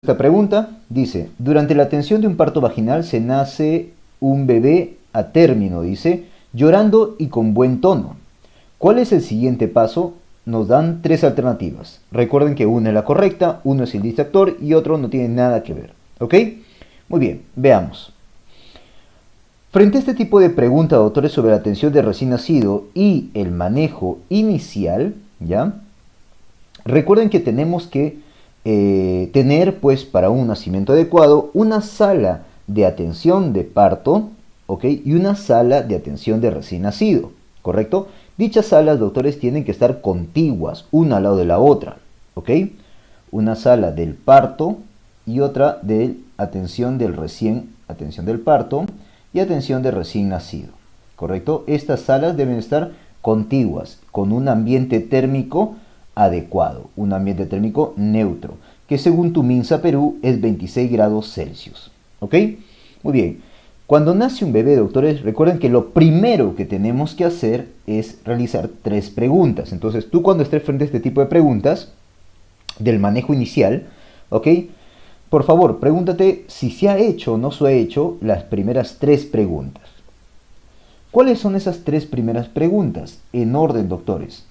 Esta pregunta dice, durante la atención de un parto vaginal se nace un bebé a término, dice, llorando y con buen tono. ¿Cuál es el siguiente paso? Nos dan tres alternativas. Recuerden que una es la correcta, uno es el distractor y otro no tiene nada que ver. ¿Ok? Muy bien, veamos. Frente a este tipo de pregunta, doctores, sobre la atención de recién nacido y el manejo inicial, ¿ya? Recuerden que tenemos que tener, pues, para un nacimiento adecuado, una sala de atención de parto, ¿ok? Y una sala de atención de recién nacido, ¿correcto? Dichas salas, doctores, tienen que estar contiguas, una al lado de la otra, ¿ok? Una sala del parto y otra de atención del parto y atención de recién nacido, ¿correcto? Estas salas deben estar contiguas, con un ambiente térmico adecuado, un ambiente térmico neutro, que según tu Minsa Perú es 26 grados Celsius. ¿Ok? Muy bien. Cuando nace un bebé, doctores, recuerden que lo primero que tenemos que hacer es realizar tres preguntas. Entonces, tú cuando estés frente a este tipo de preguntas, del manejo inicial, ¿ok? Por favor, pregúntate si se ha hecho o no se ha hecho las primeras tres preguntas. ¿Cuáles son esas tres primeras preguntas? En orden, doctores.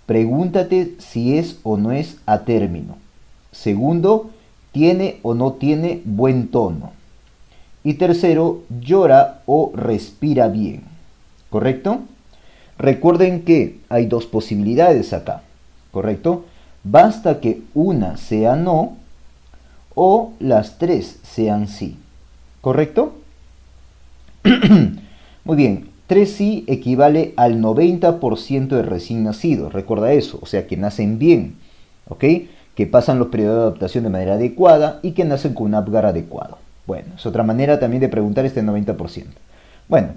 Pregúntate si es o no es a término. Segundo, ¿tiene o no tiene buen tono? Y tercero, ¿llora o respira bien? ¿Correcto? Recuerden que hay dos posibilidades acá. ¿Correcto? Basta que una sea no o las tres sean sí. ¿Correcto? Muy bien. 3 sí equivale al 90% de recién nacidos. Recuerda eso. O sea, que nacen bien. ¿Ok? Que pasan los periodos de adaptación de manera adecuada y que nacen con un Apgar adecuado. Bueno, es otra manera también de preguntar este 90%. Bueno,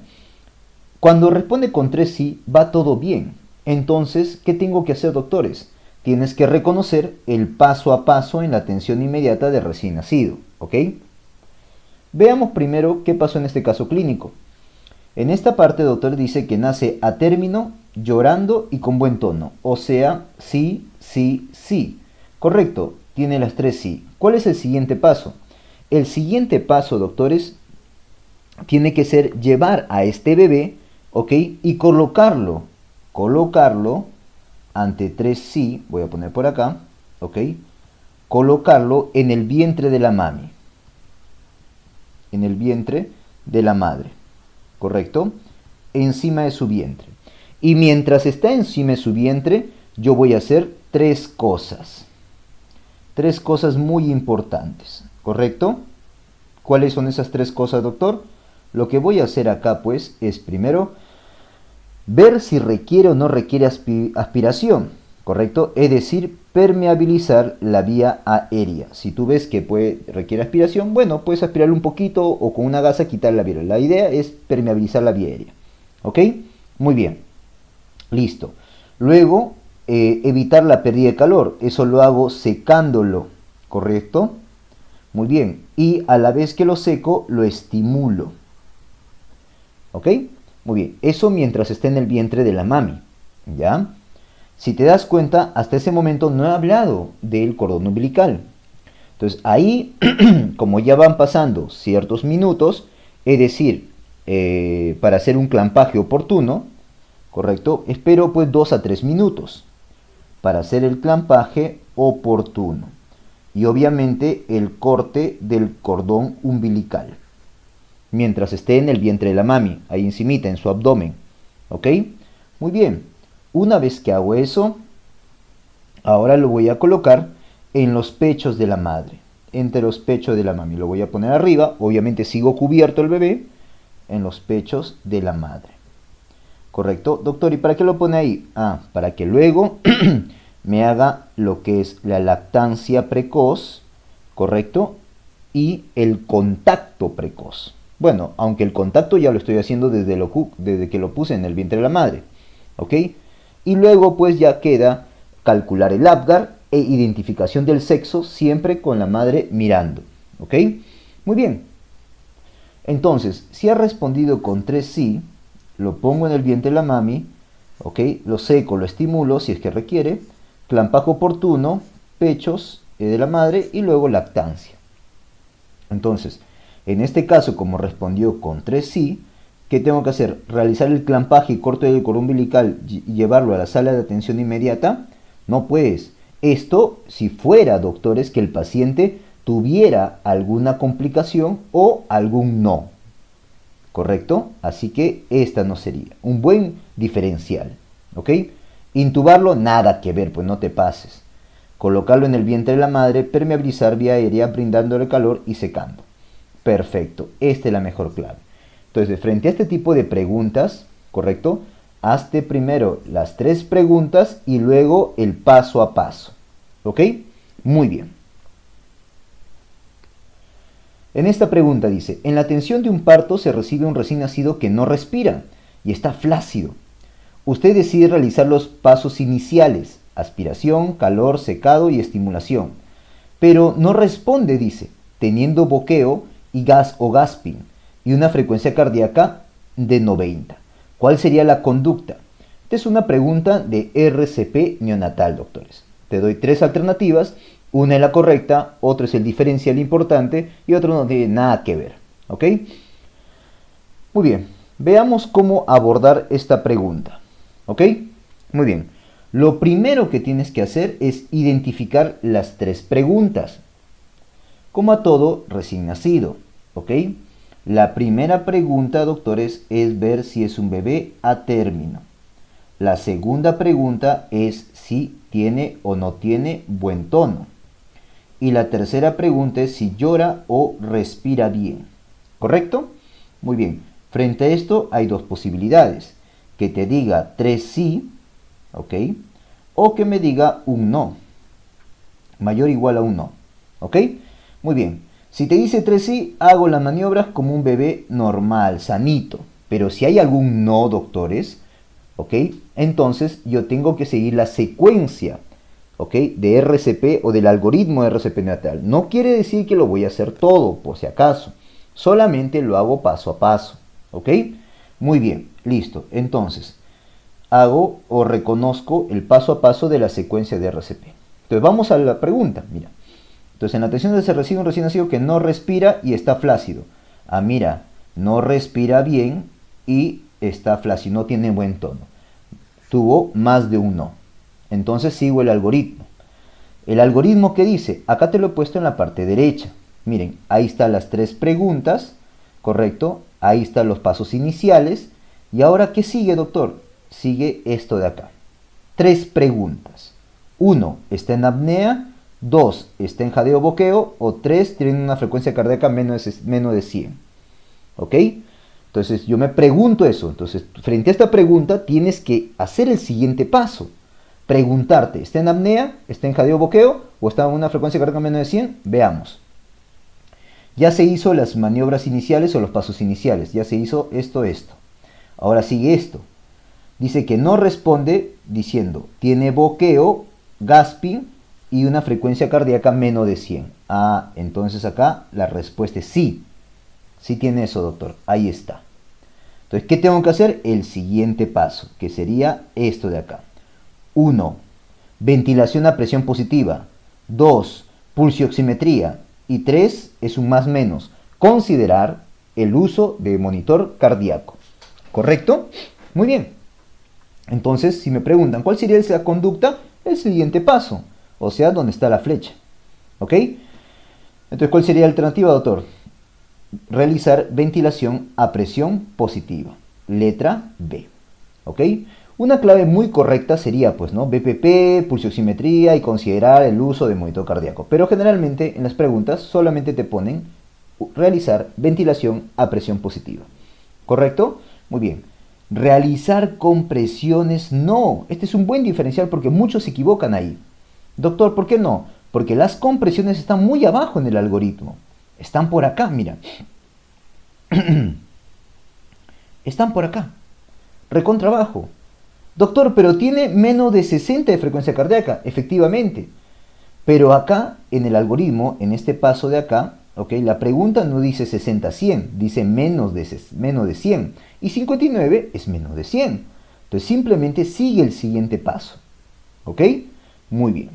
cuando responde con 3 sí, va todo bien. Entonces, ¿qué tengo que hacer, doctores? Tienes que reconocer el paso a paso en la atención inmediata de recién nacido. ¿Ok? Veamos primero qué pasó en este caso clínico. En esta parte, doctor, dice que nace a término, llorando y con buen tono. O sea, sí, sí, sí. Correcto, tiene las tres sí. ¿Cuál es el siguiente paso? El siguiente paso, doctores, tiene que ser llevar a este bebé, ¿ok? Y colocarlo ante tres sí, voy a poner por acá, ¿ok? Colocarlo en el vientre de la mami, en el vientre de la madre. ¿Correcto? Encima de su vientre. Y mientras está encima de su vientre, yo voy a hacer tres cosas. Tres cosas muy importantes. ¿Correcto? ¿Cuáles son esas tres cosas, doctor? Lo que voy a hacer acá, pues, es primero ver si requiere o no requiere aspiración. ¿Correcto? Es decir, permeabilizar la vía aérea. Si tú ves que requiere aspiración, bueno, puedes aspirarlo un poquito o con una gasa quitar la vía. La idea es permeabilizar la vía aérea. ¿Ok? Muy bien. Listo. Luego, evitar la pérdida de calor. Eso lo hago secándolo. ¿Correcto? Muy bien. Y a la vez que lo seco, lo estimulo. ¿Ok? Muy bien. Eso mientras esté en el vientre de la mami. ¿Ya? Si te das cuenta, hasta ese momento no he hablado del cordón umbilical. Entonces ahí, como ya van pasando ciertos minutos, es decir, para hacer un clampaje oportuno, ¿correcto? Espero pues 2 a 3 minutos para hacer el clampaje oportuno. Y obviamente el corte del cordón umbilical. Mientras esté en el vientre de la mami, ahí encimita, en su abdomen. ¿Ok? Muy bien. Una vez que hago eso, ahora lo voy a colocar en los pechos de la madre, entre los pechos de la mami. Lo voy a poner arriba, obviamente sigo cubierto el bebé, en los pechos de la madre. ¿Correcto? Doctor, ¿y para qué lo pone ahí? Ah, para que luego me haga lo que es la lactancia precoz, ¿correcto? Y el contacto precoz. Bueno, aunque el contacto ya lo estoy haciendo desde que lo puse en el vientre de la madre. ¿Ok? Y luego pues ya queda calcular el Apgar e identificación del sexo siempre con la madre mirando. ¿Ok? Muy bien. Entonces, si ha respondido con 3 sí, lo pongo en el vientre de la mami, ¿ok? Lo seco, lo estimulo si es que requiere, clampaje oportuno, pechos de la madre y luego lactancia. Entonces, en este caso, como respondió con 3 sí, ¿qué tengo que hacer? ¿Realizar el clampaje y corte del cordón umbilical y llevarlo a la sala de atención inmediata? No puedes. Esto si fuera, doctores, que el paciente tuviera alguna complicación o algún no. ¿Correcto? Así que esta no sería. Un buen diferencial. ¿Ok? Intubarlo, nada que ver, pues no te pases. Colocarlo en el vientre de la madre, permeabilizar vía aérea, brindándole calor y secando. Perfecto, esta es la mejor clave. Entonces, frente a este tipo de preguntas, ¿correcto? Hazte primero las 3 preguntas y luego el paso a paso. ¿Ok? Muy bien. En esta pregunta dice, en la atención de un parto se recibe un recién nacido que no respira y está flácido. Usted decide realizar los pasos iniciales, aspiración, calor, secado y estimulación. Pero no responde, dice, teniendo boqueo y gas o gasping y una frecuencia cardíaca de 90. ¿Cuál sería la conducta? Esta es una pregunta de RCP neonatal, doctores. Te doy 3 alternativas, una es la correcta, otra es el diferencial importante y otra no tiene nada que ver. ¿Ok? Muy bien, veamos cómo abordar esta pregunta. ¿Ok? Muy bien. Lo primero que tienes que hacer es identificar las 3 preguntas. Como a todo recién nacido, ¿ok? La primera pregunta, doctores, es ver si es un bebé a término. La segunda pregunta es si tiene o no tiene buen tono. Y la tercera pregunta es si llora o respira bien. ¿Correcto? Muy bien. Frente a esto hay 2 posibilidades. Que te diga 3 sí, ¿ok? O que me diga un no. Mayor o igual a un no. ¿Ok? Muy bien. Si te dice 3 sí, hago las maniobras como un bebé normal, sanito. Pero si hay algún no, doctores, ¿ok? Entonces yo tengo que seguir la secuencia, ¿ok? De RCP o del algoritmo de RCP neonatal. No quiere decir que lo voy a hacer todo, por si acaso. Solamente lo hago paso a paso, ¿ok? Muy bien, listo. Entonces, hago o reconozco el paso a paso de la secuencia de RCP. Entonces vamos a la pregunta, mira. Entonces en la atención se recibe un recién nacido que no respira y está flácido. Ah, mira, no respira bien y está flácido, no tiene buen tono. Tuvo más de un no. Entonces sigo el algoritmo. El algoritmo que dice, acá te lo he puesto en la parte derecha. Miren, ahí están las 3 preguntas, ¿correcto? Ahí están los pasos iniciales. ¿Y ahora qué sigue, doctor? Sigue esto de acá. 3 preguntas. 1, ¿está en apnea? 2, ¿está en jadeo boqueo? O 3, tiene una frecuencia cardíaca menos de 100. ¿Ok? Entonces yo me pregunto eso. Entonces, frente a esta pregunta, tienes que hacer el siguiente paso. Preguntarte, ¿está en apnea? ¿Está en jadeo boqueo? ¿O está en una frecuencia cardíaca menos de 100? Veamos. Ya se hizo las maniobras iniciales o los pasos iniciales. Ya se hizo esto. Ahora sigue esto. Dice que no responde diciendo, tiene boqueo, gasping y una frecuencia cardíaca menos de 100. Ah, entonces acá la respuesta es sí. Sí tiene eso, doctor. Ahí está. Entonces, ¿qué tengo que hacer? El siguiente paso, que sería esto de acá. 1. Ventilación a presión positiva. 2. Pulsioximetría. Y 3 es un más menos. Considerar el uso de monitor cardíaco. ¿Correcto? Muy bien. Entonces, si me preguntan cuál sería esa conducta, el siguiente paso. O sea, ¿dónde está la flecha? ¿Ok? Entonces, ¿cuál sería la alternativa, doctor? Realizar ventilación a presión positiva. Letra B. ¿Ok? Una clave muy correcta sería, pues, ¿no? BPP, pulsioximetría y considerar el uso de monitor cardíaco. Pero generalmente en las preguntas solamente te ponen realizar ventilación a presión positiva. ¿Correcto? Muy bien. Realizar compresiones, no. Este es un buen diferencial porque muchos se equivocan ahí. Doctor, ¿por qué no? Porque las compresiones están muy abajo en el algoritmo. Están por acá, mira. Están por acá. Recontra abajo. Doctor, pero tiene menos de 60 de frecuencia cardíaca. Efectivamente. Pero acá, en el algoritmo, en este paso de acá, ¿ok? La pregunta no dice 60-100, dice menos de 100. Y 59 es menos de 100. Entonces simplemente sigue el siguiente paso. ¿Ok? Muy bien.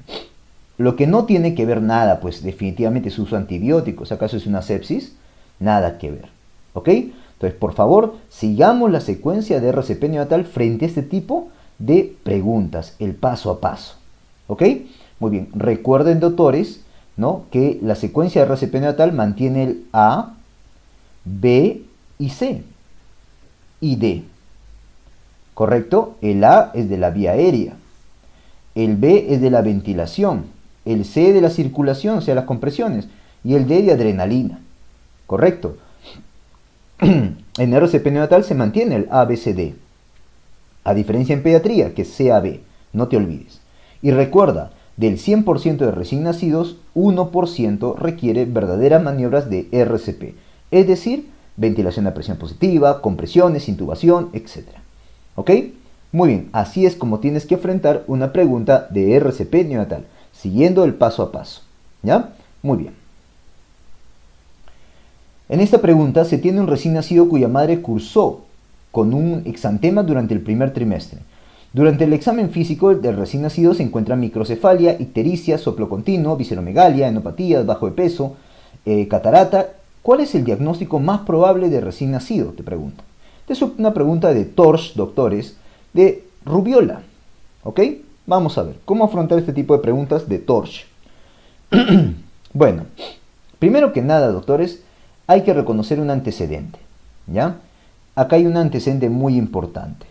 Lo que no tiene que ver nada, pues definitivamente es uso de antibióticos. ¿Acaso es una sepsis? Nada que ver. ¿Ok? Entonces, por favor, sigamos la secuencia de RCP neonatal frente a este tipo de preguntas, el paso a paso. ¿Ok? Muy bien. Recuerden, doctores, ¿no?, que la secuencia de RCP neonatal mantiene el A, B y C y D. ¿Correcto? El A es de la vía aérea. El B es de la ventilación. El C de la circulación, o sea, las compresiones. Y el D de adrenalina. ¿Correcto? En RCP neonatal se mantiene el ABCD. A diferencia en pediatría, que es CAB. No te olvides. Y recuerda, del 100% de recién nacidos, 1% requiere verdaderas maniobras de RCP. Es decir, ventilación a presión positiva, compresiones, intubación, etc. ¿Ok? Muy bien, así es como tienes que enfrentar una pregunta de RCP neonatal, siguiendo el paso a paso. ¿Ya? Muy bien. En esta pregunta se tiene un recién nacido cuya madre cursó con un exantema durante el primer trimestre. Durante el examen físico del recién nacido se encuentra microcefalia, ictericia, soplo continuo, visceromegalia, enopatías, bajo de peso, catarata. ¿Cuál es el diagnóstico más probable de recién nacido?, te pregunto. Esta es una pregunta de Torch, doctores, de rubiola. ¿Ok? Vamos a ver cómo afrontar este tipo de preguntas de Torch. Bueno, primero que nada, doctores, hay que reconocer un antecedente. ¿Ya? Acá hay un antecedente muy importante,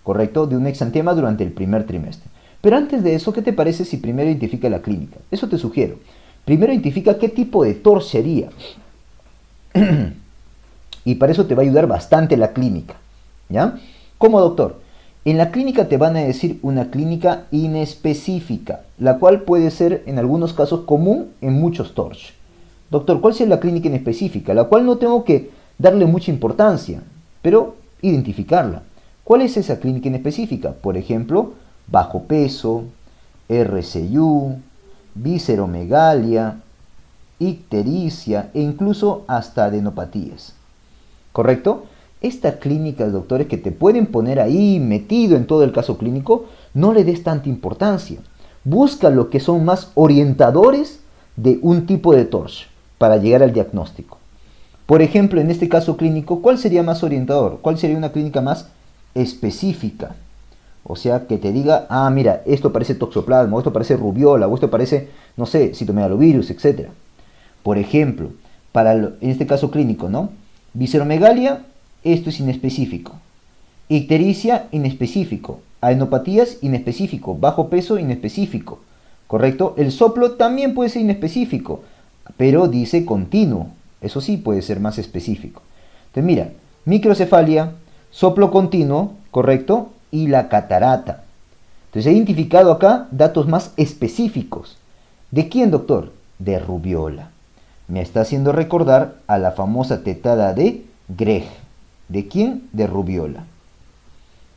¿correcto?, de un exantema durante el primer trimestre. Pero antes de eso, ¿qué te parece si primero identifica la clínica? Eso te sugiero. Primero identifica qué tipo de Torch sería. Y para eso te va a ayudar bastante la clínica. ¿Ya? Como doctor, en la clínica te van a decir una clínica inespecífica, la cual puede ser en algunos casos común en muchos Torch. Doctor, ¿cuál es la clínica inespecífica? La cual no tengo que darle mucha importancia, pero identificarla. ¿Cuál es esa clínica inespecífica? Por ejemplo, bajo peso, RCU, visceromegalia, ictericia e incluso hasta adenopatías. ¿Correcto? Estas clínicas, doctores, que te pueden poner ahí metido en todo el caso clínico, no le des tanta importancia. Busca lo que son más orientadores de un tipo de Torch para llegar al diagnóstico. Por ejemplo, en este caso clínico, ¿cuál sería más orientador? ¿Cuál sería una clínica más específica? O sea, que te diga, ah, mira, esto parece toxoplasma, o esto parece rubiola, o esto parece, no sé, citomegalovirus, etc. Por ejemplo, en este caso clínico, ¿no? Visceromegalia, esto es inespecífico. Ictericia, inespecífico. Adenopatías, inespecífico. Bajo peso, inespecífico. ¿Correcto? El soplo también puede ser inespecífico, pero dice continuo. Eso sí puede ser más específico. Entonces mira, microcefalia, soplo continuo, ¿correcto? Y la catarata. Entonces he identificado acá datos más específicos. ¿De quién, doctor? De rubiola. Me está haciendo recordar a la famosa tetada de Greg. ¿De quién? De rubiola.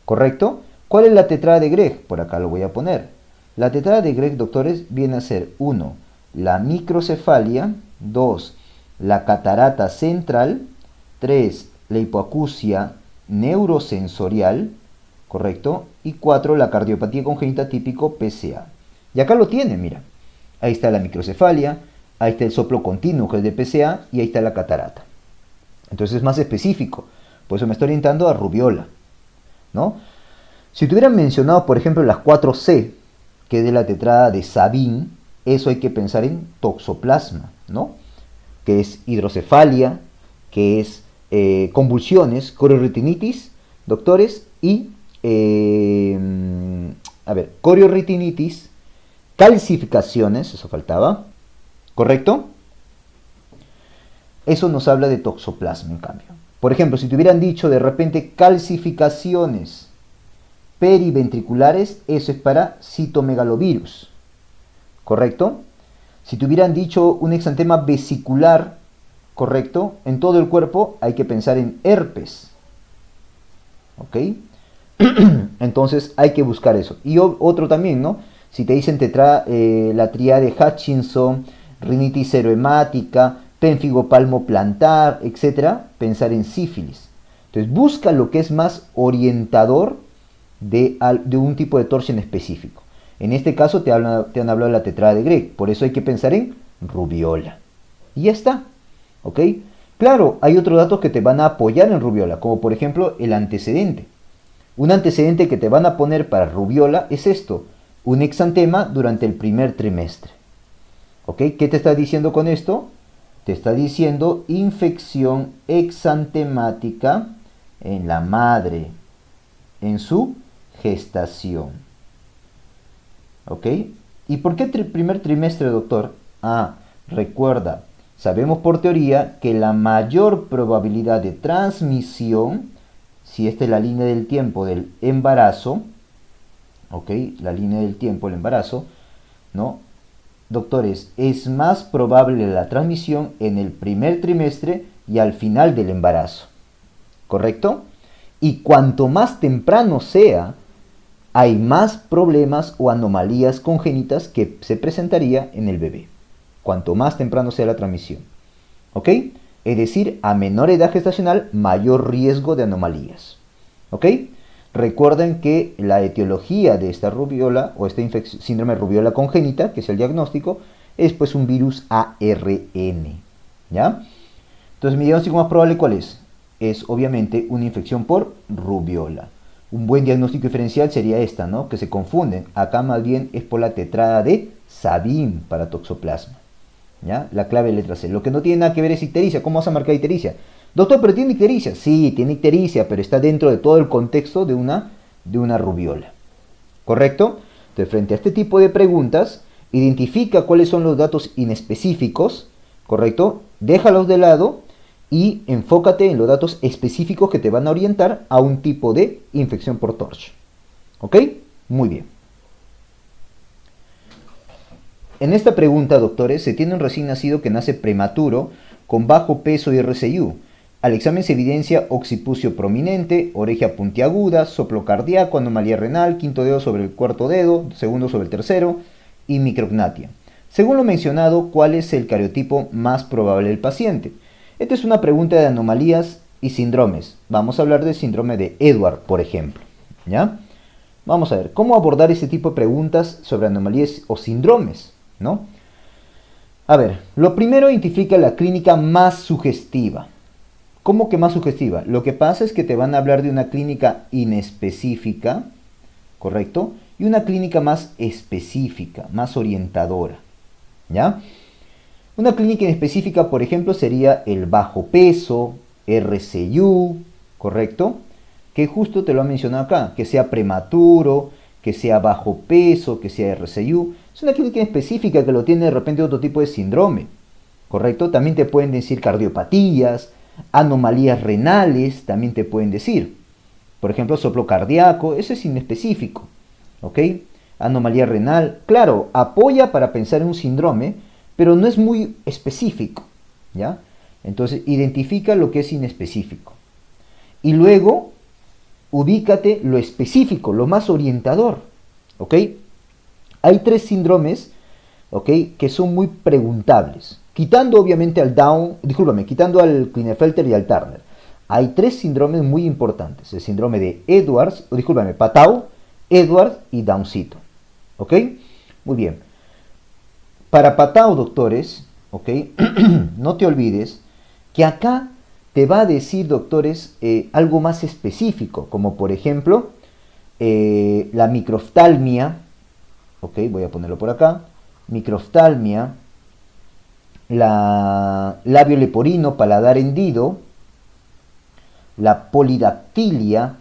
¿Correcto? ¿Cuál es la tetrada de Greg? Por acá lo voy a poner. La tetrada de Greg, doctores, viene a ser 1. La microcefalia. 2. La catarata central. 3. La hipoacusia neurosensorial. ¿Correcto? Y 4. La cardiopatía congénita típico PCA. Y acá lo tiene, mira. Ahí está la microcefalia. Ahí está el soplo continuo, que es de PCA. Y ahí está la catarata. Entonces es más específico. Por eso me estoy orientando a rubiola, ¿no? Si te hubieran mencionado, por ejemplo, las 4C, que es de la tetrada de Sabin, eso hay que pensar en toxoplasma, ¿no? Que es hidrocefalia, que es convulsiones, coriorritinitis, doctores, y, coriorritinitis, calcificaciones, eso faltaba, ¿correcto? Eso nos habla de toxoplasma, en cambio. Por ejemplo, si te hubieran dicho de repente calcificaciones periventriculares, eso es para citomegalovirus, ¿correcto? Si te hubieran dicho un exantema vesicular, ¿correcto?, en todo el cuerpo, hay que pensar en herpes, ¿ok? Entonces hay que buscar eso. Y otro también, ¿no? Si te dicen la tríade Hutchinson, rinitis serohemática, pénfigo palmoplantar, etc., pensar en sífilis. Entonces busca lo que es más orientador de un tipo de Torch en específico. En este caso te han hablado de la tetrada de Gregg, por eso hay que pensar en rubiola. Y ya está, ¿ok? Claro, hay otros datos que te van a apoyar en rubiola, como por ejemplo el antecedente. Un antecedente que te van a poner para rubiola es esto, un exantema durante el primer trimestre. ¿Ok? ¿Qué te está diciendo con esto? Te está diciendo infección exantemática en la madre, en su gestación. ¿Ok? ¿Y por qué primer trimestre, doctor? Recuerda, sabemos por teoría que la mayor probabilidad de transmisión, si esta es la línea del tiempo del embarazo, ¿ok? La línea del tiempo del embarazo, ¿no? Doctores, es más probable la transmisión en el primer trimestre y al final del embarazo, ¿correcto? Y cuanto más temprano sea, hay más problemas o anomalías congénitas que se presentaría en el bebé. Cuanto más temprano sea la transmisión, ¿ok? Es decir, a menor edad gestacional, mayor riesgo de anomalías, ¿ok? Recuerden que la etiología de esta rubiola o este síndrome de rubiola congénita, que es el diagnóstico, es pues un virus ARN, ¿ya? Entonces, mi diagnóstico más probable, ¿cuál es? Es obviamente una infección por rubiola. Un buen diagnóstico diferencial sería esta, ¿no? Que se confunden. Acá más bien es por la tetrada de Sabin para toxoplasma, ¿ya? La clave de letra C. Lo que no tiene nada que ver es ictericia. ¿Cómo vas a marcar ictericia? Doctor, ¿pero tiene ictericia? Sí, tiene ictericia, pero está dentro de todo el contexto de una rubiola. ¿Correcto? Entonces, frente a este tipo de preguntas, identifica cuáles son los datos inespecíficos, ¿correcto? Déjalos de lado y enfócate en los datos específicos que te van a orientar a un tipo de infección por TORCH. ¿Ok? Muy bien. En esta pregunta, doctores, se tiene un recién nacido que nace prematuro con bajo peso y RCU. Al examen se evidencia occipucio prominente, oreja puntiaguda, soplo cardíaco, anomalía renal, quinto dedo sobre el cuarto dedo, segundo sobre el tercero y micrognatia. Según lo mencionado, ¿cuál es el cariotipo más probable del paciente? Esta es una pregunta de anomalías y síndromes. Vamos a hablar del síndrome de Edwards, por ejemplo, ¿ya? Vamos a ver, ¿cómo abordar ese tipo de preguntas sobre anomalías o síndromes, ¿no? A ver, lo primero identifica la clínica más sugestiva. ¿Cómo que más sugestiva? Lo que pasa es que te van a hablar de una clínica inespecífica, ¿correcto? Y una clínica más específica, más orientadora, ¿ya? Una clínica inespecífica, por ejemplo, sería el bajo peso, RCU, ¿correcto? Que justo te lo han mencionado acá, que sea prematuro, que sea bajo peso, que sea RCU. Es una clínica específica que lo tiene de repente otro tipo de síndrome, ¿correcto? También te pueden decir cardiopatías, anomalías renales, también te pueden decir. Por ejemplo, soplo cardíaco, eso es inespecífico, ¿ok? Anomalía renal, claro, apoya para pensar en un síndrome, pero no es muy específico, ¿ya? Entonces, identifica lo que es inespecífico. Y luego, ubícate lo específico, lo más orientador, ¿ok? Hay 3 síndromes, ¿ok? Que son muy preguntables. Quitando obviamente quitando al Klinefelter y al Turner. Hay 3 síndromes muy importantes. El síndrome de Patau, Edwards y Downsito. ¿Ok? Muy bien. Para Patau, doctores, ¿ok? No te olvides que acá te va a decir, doctores, algo más específico, como por ejemplo, la microftalmia, ¿ok? Voy a ponerlo por acá. Microftalmia, la labio leporino, paladar hendido, la polidactilia,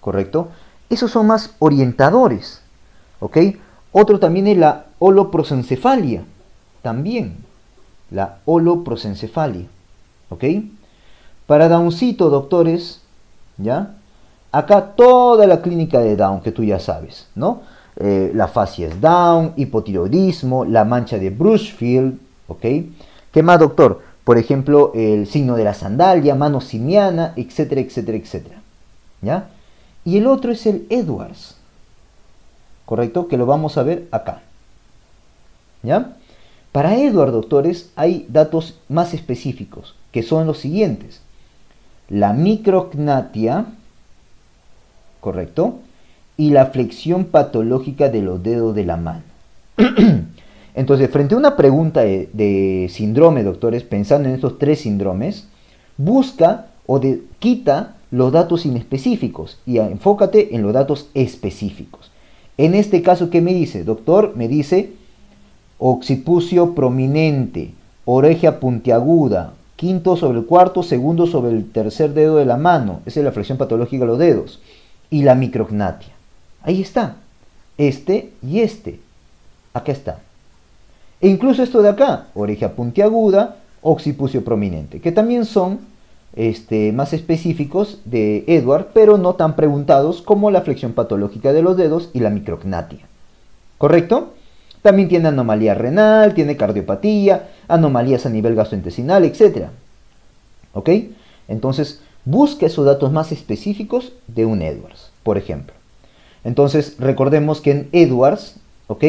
¿correcto? Esos son más orientadores, ¿ok? Otro también es la holoprosencefalia, también, la holoprosencefalia, ¿ok? Para Downsito, doctores, ¿ya? Acá toda la clínica de Down, que tú ya sabes, ¿no? La fascia es Down, hipotiroidismo, la mancha de Brushfield, ¿ok? ¿Qué más, doctor? Por ejemplo, el signo de la sandalia, mano simiana, etcétera, etcétera, etcétera, ¿ya? Y el otro es el Edwards, ¿correcto? Que lo vamos a ver acá, ¿ya? Para Edwards, doctores, hay datos más específicos, que son los siguientes. La micrognatia, ¿correcto? y la flexión patológica de los dedos de la mano. Entonces, frente a una pregunta de síndrome, doctores, pensando en estos 3 síndromes, busca quita los datos inespecíficos y enfócate en los datos específicos. En este caso, ¿qué me dice? Doctor, me dice occipucio prominente, oreja puntiaguda, quinto sobre el cuarto, segundo sobre el tercer dedo de la mano. Esa es la flexión patológica de los dedos. Y la micrognatia. Ahí está. Este y este. Acá está. E incluso esto de acá, oreja puntiaguda, occipucio prominente, que también son más específicos de Edward, pero no tan preguntados como la flexión patológica de los dedos y la micrognatia. ¿Correcto? También tiene anomalía renal, tiene cardiopatía, anomalías a nivel gastrointestinal, etc. ¿Ok? Entonces, busca esos datos más específicos de un Edwards, por ejemplo. Entonces, recordemos que en Edwards, ¿ok?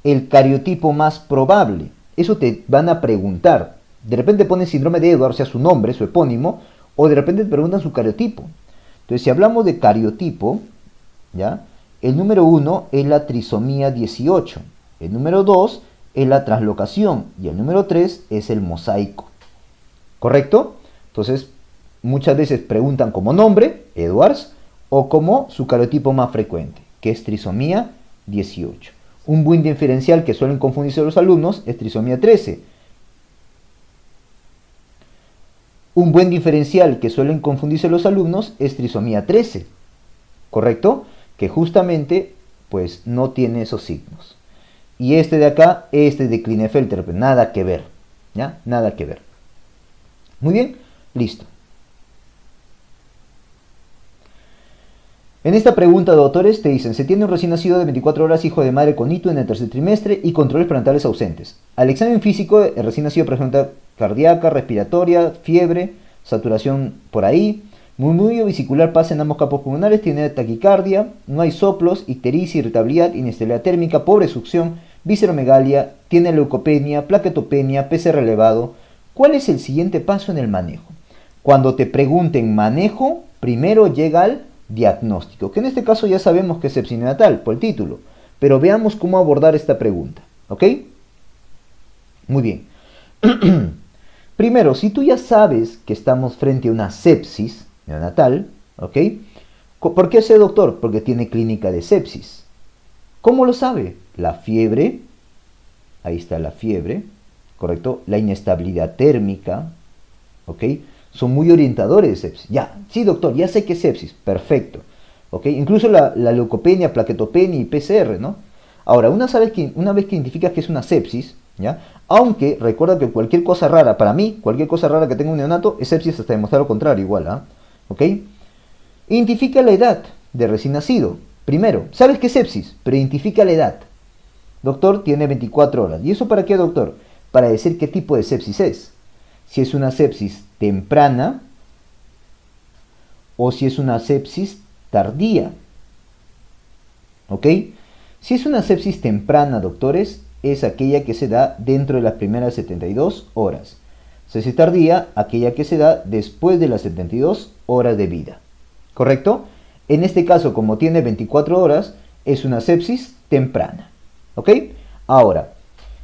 El cariotipo más probable, eso te van a preguntar. De repente ponen síndrome de Edwards, o sea, su nombre, su epónimo, o de repente te preguntan su cariotipo. Entonces, si hablamos de cariotipo, ¿ya? El número 1 es la trisomía 18, el número 2 es la translocación y el número 3 es el mosaico. ¿Correcto? Entonces, muchas veces preguntan como nombre, Edwards, o como su cariotipo más frecuente, que es trisomía 18. Un buen diferencial que suelen confundirse los alumnos es trisomía 13. Un buen diferencial que suelen confundirse los alumnos es trisomía 13. ¿Correcto? Que justamente pues no tiene esos signos. Y este de acá, este de Klinefelter, pues nada que ver. ¿Ya? Nada que ver. Muy bien, listo. En esta pregunta, doctores, te dicen, se tiene un recién nacido de 24 horas, hijo de madre con hito en el tercer trimestre y controles prenatales ausentes. Al examen físico, el recién nacido presenta cardíaca, respiratoria, fiebre, saturación por ahí, murmullo vesicular pasa en ambos campos pulmonares, tiene taquicardia, no hay soplos, ictericia, irritabilidad, inestabilidad térmica, pobre succión, visceromegalia, tiene leucopenia, plaquetopenia, PCR elevado. ¿Cuál es el siguiente paso en el manejo? Cuando te pregunten manejo, primero llega al diagnóstico, que en este caso ya sabemos que es sepsis neonatal por el título, pero veamos cómo abordar esta pregunta, ¿ok? Muy bien. Primero, si tú ya sabes que estamos frente a una sepsis neonatal, ¿ok? ¿Por qué sé, doctor? Porque tiene clínica de sepsis. ¿Cómo lo sabe? La fiebre, ahí está la fiebre, ¿correcto? La inestabilidad térmica, ¿ok? Son muy orientadores de sepsis. Ya, sí, doctor, ya sé que es sepsis. Perfecto. ¿Ok? Incluso la leucopenia, plaquetopenia y PCR, ¿no? Ahora, una vez que identificas que es una sepsis, ¿ya? Aunque recuerda que cualquier cosa rara, para mí, cualquier cosa rara que tenga un neonato es sepsis hasta demostrar lo contrario, igual, ¿ah? ¿Ok? Identifica la edad de recién nacido. Primero, sabes que es sepsis, pero identifica la edad. Doctor, tiene 24 horas. ¿Y eso para qué, doctor? Para decir qué tipo de sepsis es. Si es una sepsis temprana o si es una sepsis tardía. ¿Ok? Si es una sepsis temprana, doctores, es aquella que se da dentro de las primeras 72 horas. Sepsis tardía, aquella que se da después de las 72 horas de vida. ¿Correcto? En este caso, como tiene 24 horas, es una sepsis temprana. ¿Ok? Ahora,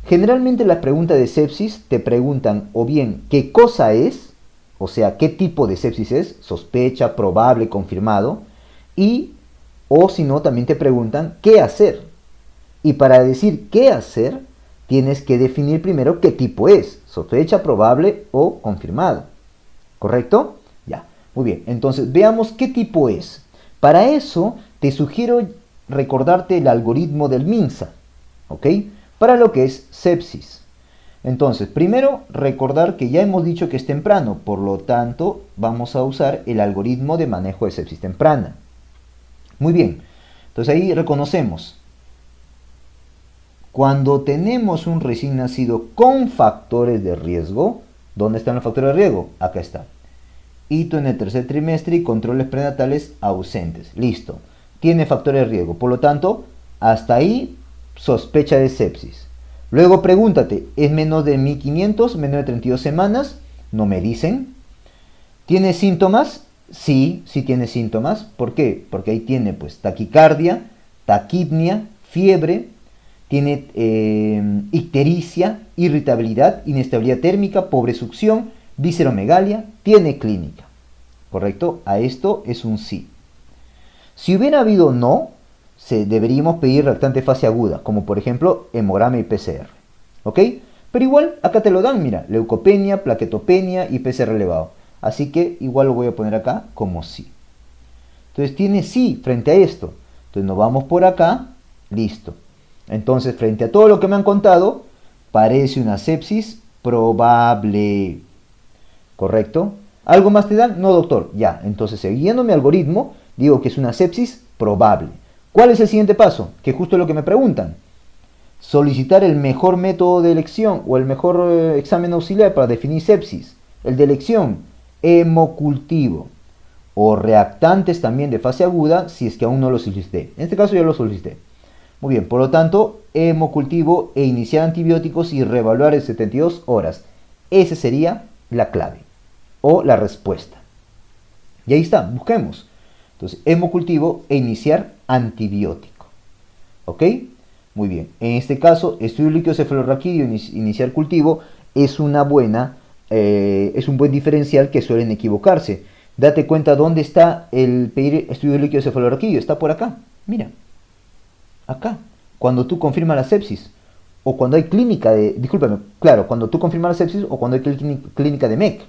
generalmente las preguntas de sepsis te preguntan o bien qué cosa es, o sea, qué tipo de sepsis es, sospecha, probable, confirmado, y o si no, también te preguntan qué hacer. Y para decir qué hacer, tienes que definir primero qué tipo es, sospecha, probable o confirmado. ¿Correcto? Ya, muy bien. Entonces, veamos qué tipo es. Para eso, te sugiero recordarte el algoritmo del MINSA, ¿ok? Para lo que es sepsis. Entonces, primero recordar que ya hemos dicho que es temprano, por lo tanto vamos a usar el algoritmo de manejo de sepsis temprana. Muy bien, entonces ahí reconocemos. Cuando tenemos un recién nacido con factores de riesgo, ¿dónde están los factores de riesgo? Acá está. Hito en el tercer trimestre y controles prenatales ausentes. Listo. Tiene factores de riesgo, por lo tanto, hasta ahí sospecha de sepsis. Luego pregúntate, ¿es menos de 1500, menos de 32 semanas? No me dicen. ¿Tiene síntomas? Sí, sí tiene síntomas. ¿Por qué? Porque ahí tiene pues taquicardia, taquipnia, fiebre, tiene ictericia, irritabilidad, inestabilidad térmica, pobre succión, visceromegalia, tiene clínica. ¿Correcto? A esto es un sí. Si hubiera habido no, deberíamos pedir reactante fase aguda, como por ejemplo hemograma y PCR. ¿Ok? Pero igual acá te lo dan, mira, leucopenia, plaquetopenia y PCR elevado. Así que igual lo voy a poner acá como sí. Entonces tiene sí frente a esto. Entonces nos vamos por acá, listo. Entonces frente a todo lo que me han contado, parece una sepsis probable. ¿Correcto? ¿Algo más te dan? No, doctor. Ya, entonces siguiendo mi algoritmo, digo que es una sepsis probable. ¿Cuál es el siguiente paso? Que justo es lo que me preguntan. Solicitar el mejor método de elección o el mejor examen auxiliar para definir sepsis. El de elección, hemocultivo. O reactantes también de fase aguda si es que aún no lo solicité. En este caso ya lo solicité. Muy bien, por lo tanto, hemocultivo e iniciar antibióticos y reevaluar en 72 horas. Esa sería la clave o la respuesta. Y ahí está, busquemos. Entonces, hemocultivo e iniciar antibiótico. ¿Ok? Muy bien. En este caso, estudio líquido cefalorraquídeo, iniciar cultivo, es un buen diferencial que suelen equivocarse. Date cuenta dónde está el pedir estudio líquido cefalorraquídeo. Está por acá. Mira. Acá. Cuando tú confirmas la sepsis. O cuando hay clínica de... Discúlpame. Claro, cuando tú confirmas la sepsis o cuando hay clínica de MEC.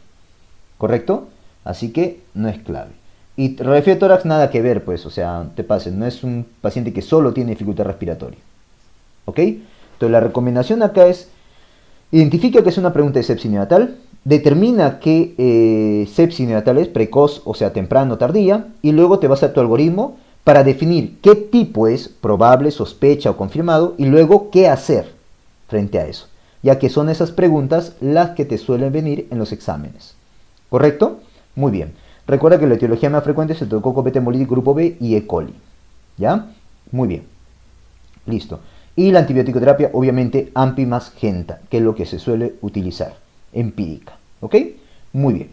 ¿Correcto? Así que no es clave. Y radiografía de tórax nada que ver, pues, o sea, te pases, no es un paciente que solo tiene dificultad respiratoria. ¿Ok? Entonces la recomendación acá es, identifica que es una pregunta de sepsis neonatal, determina qué sepsis neonatal es, precoz, o sea, temprano o tardía, y luego te vas a tu algoritmo para definir qué tipo es, probable, sospecha o confirmado, y luego qué hacer frente a eso, ya que son esas preguntas las que te suelen venir en los exámenes. ¿Correcto? Muy bien. Recuerda que la etiología más frecuente es el Streptococcus beta hemolítico grupo B y E. coli. ¿Ya? Muy bien. Listo. Y la antibiótico terapia, obviamente, AMPI más Genta, que es lo que se suele utilizar. Empírica. ¿Ok? Muy bien.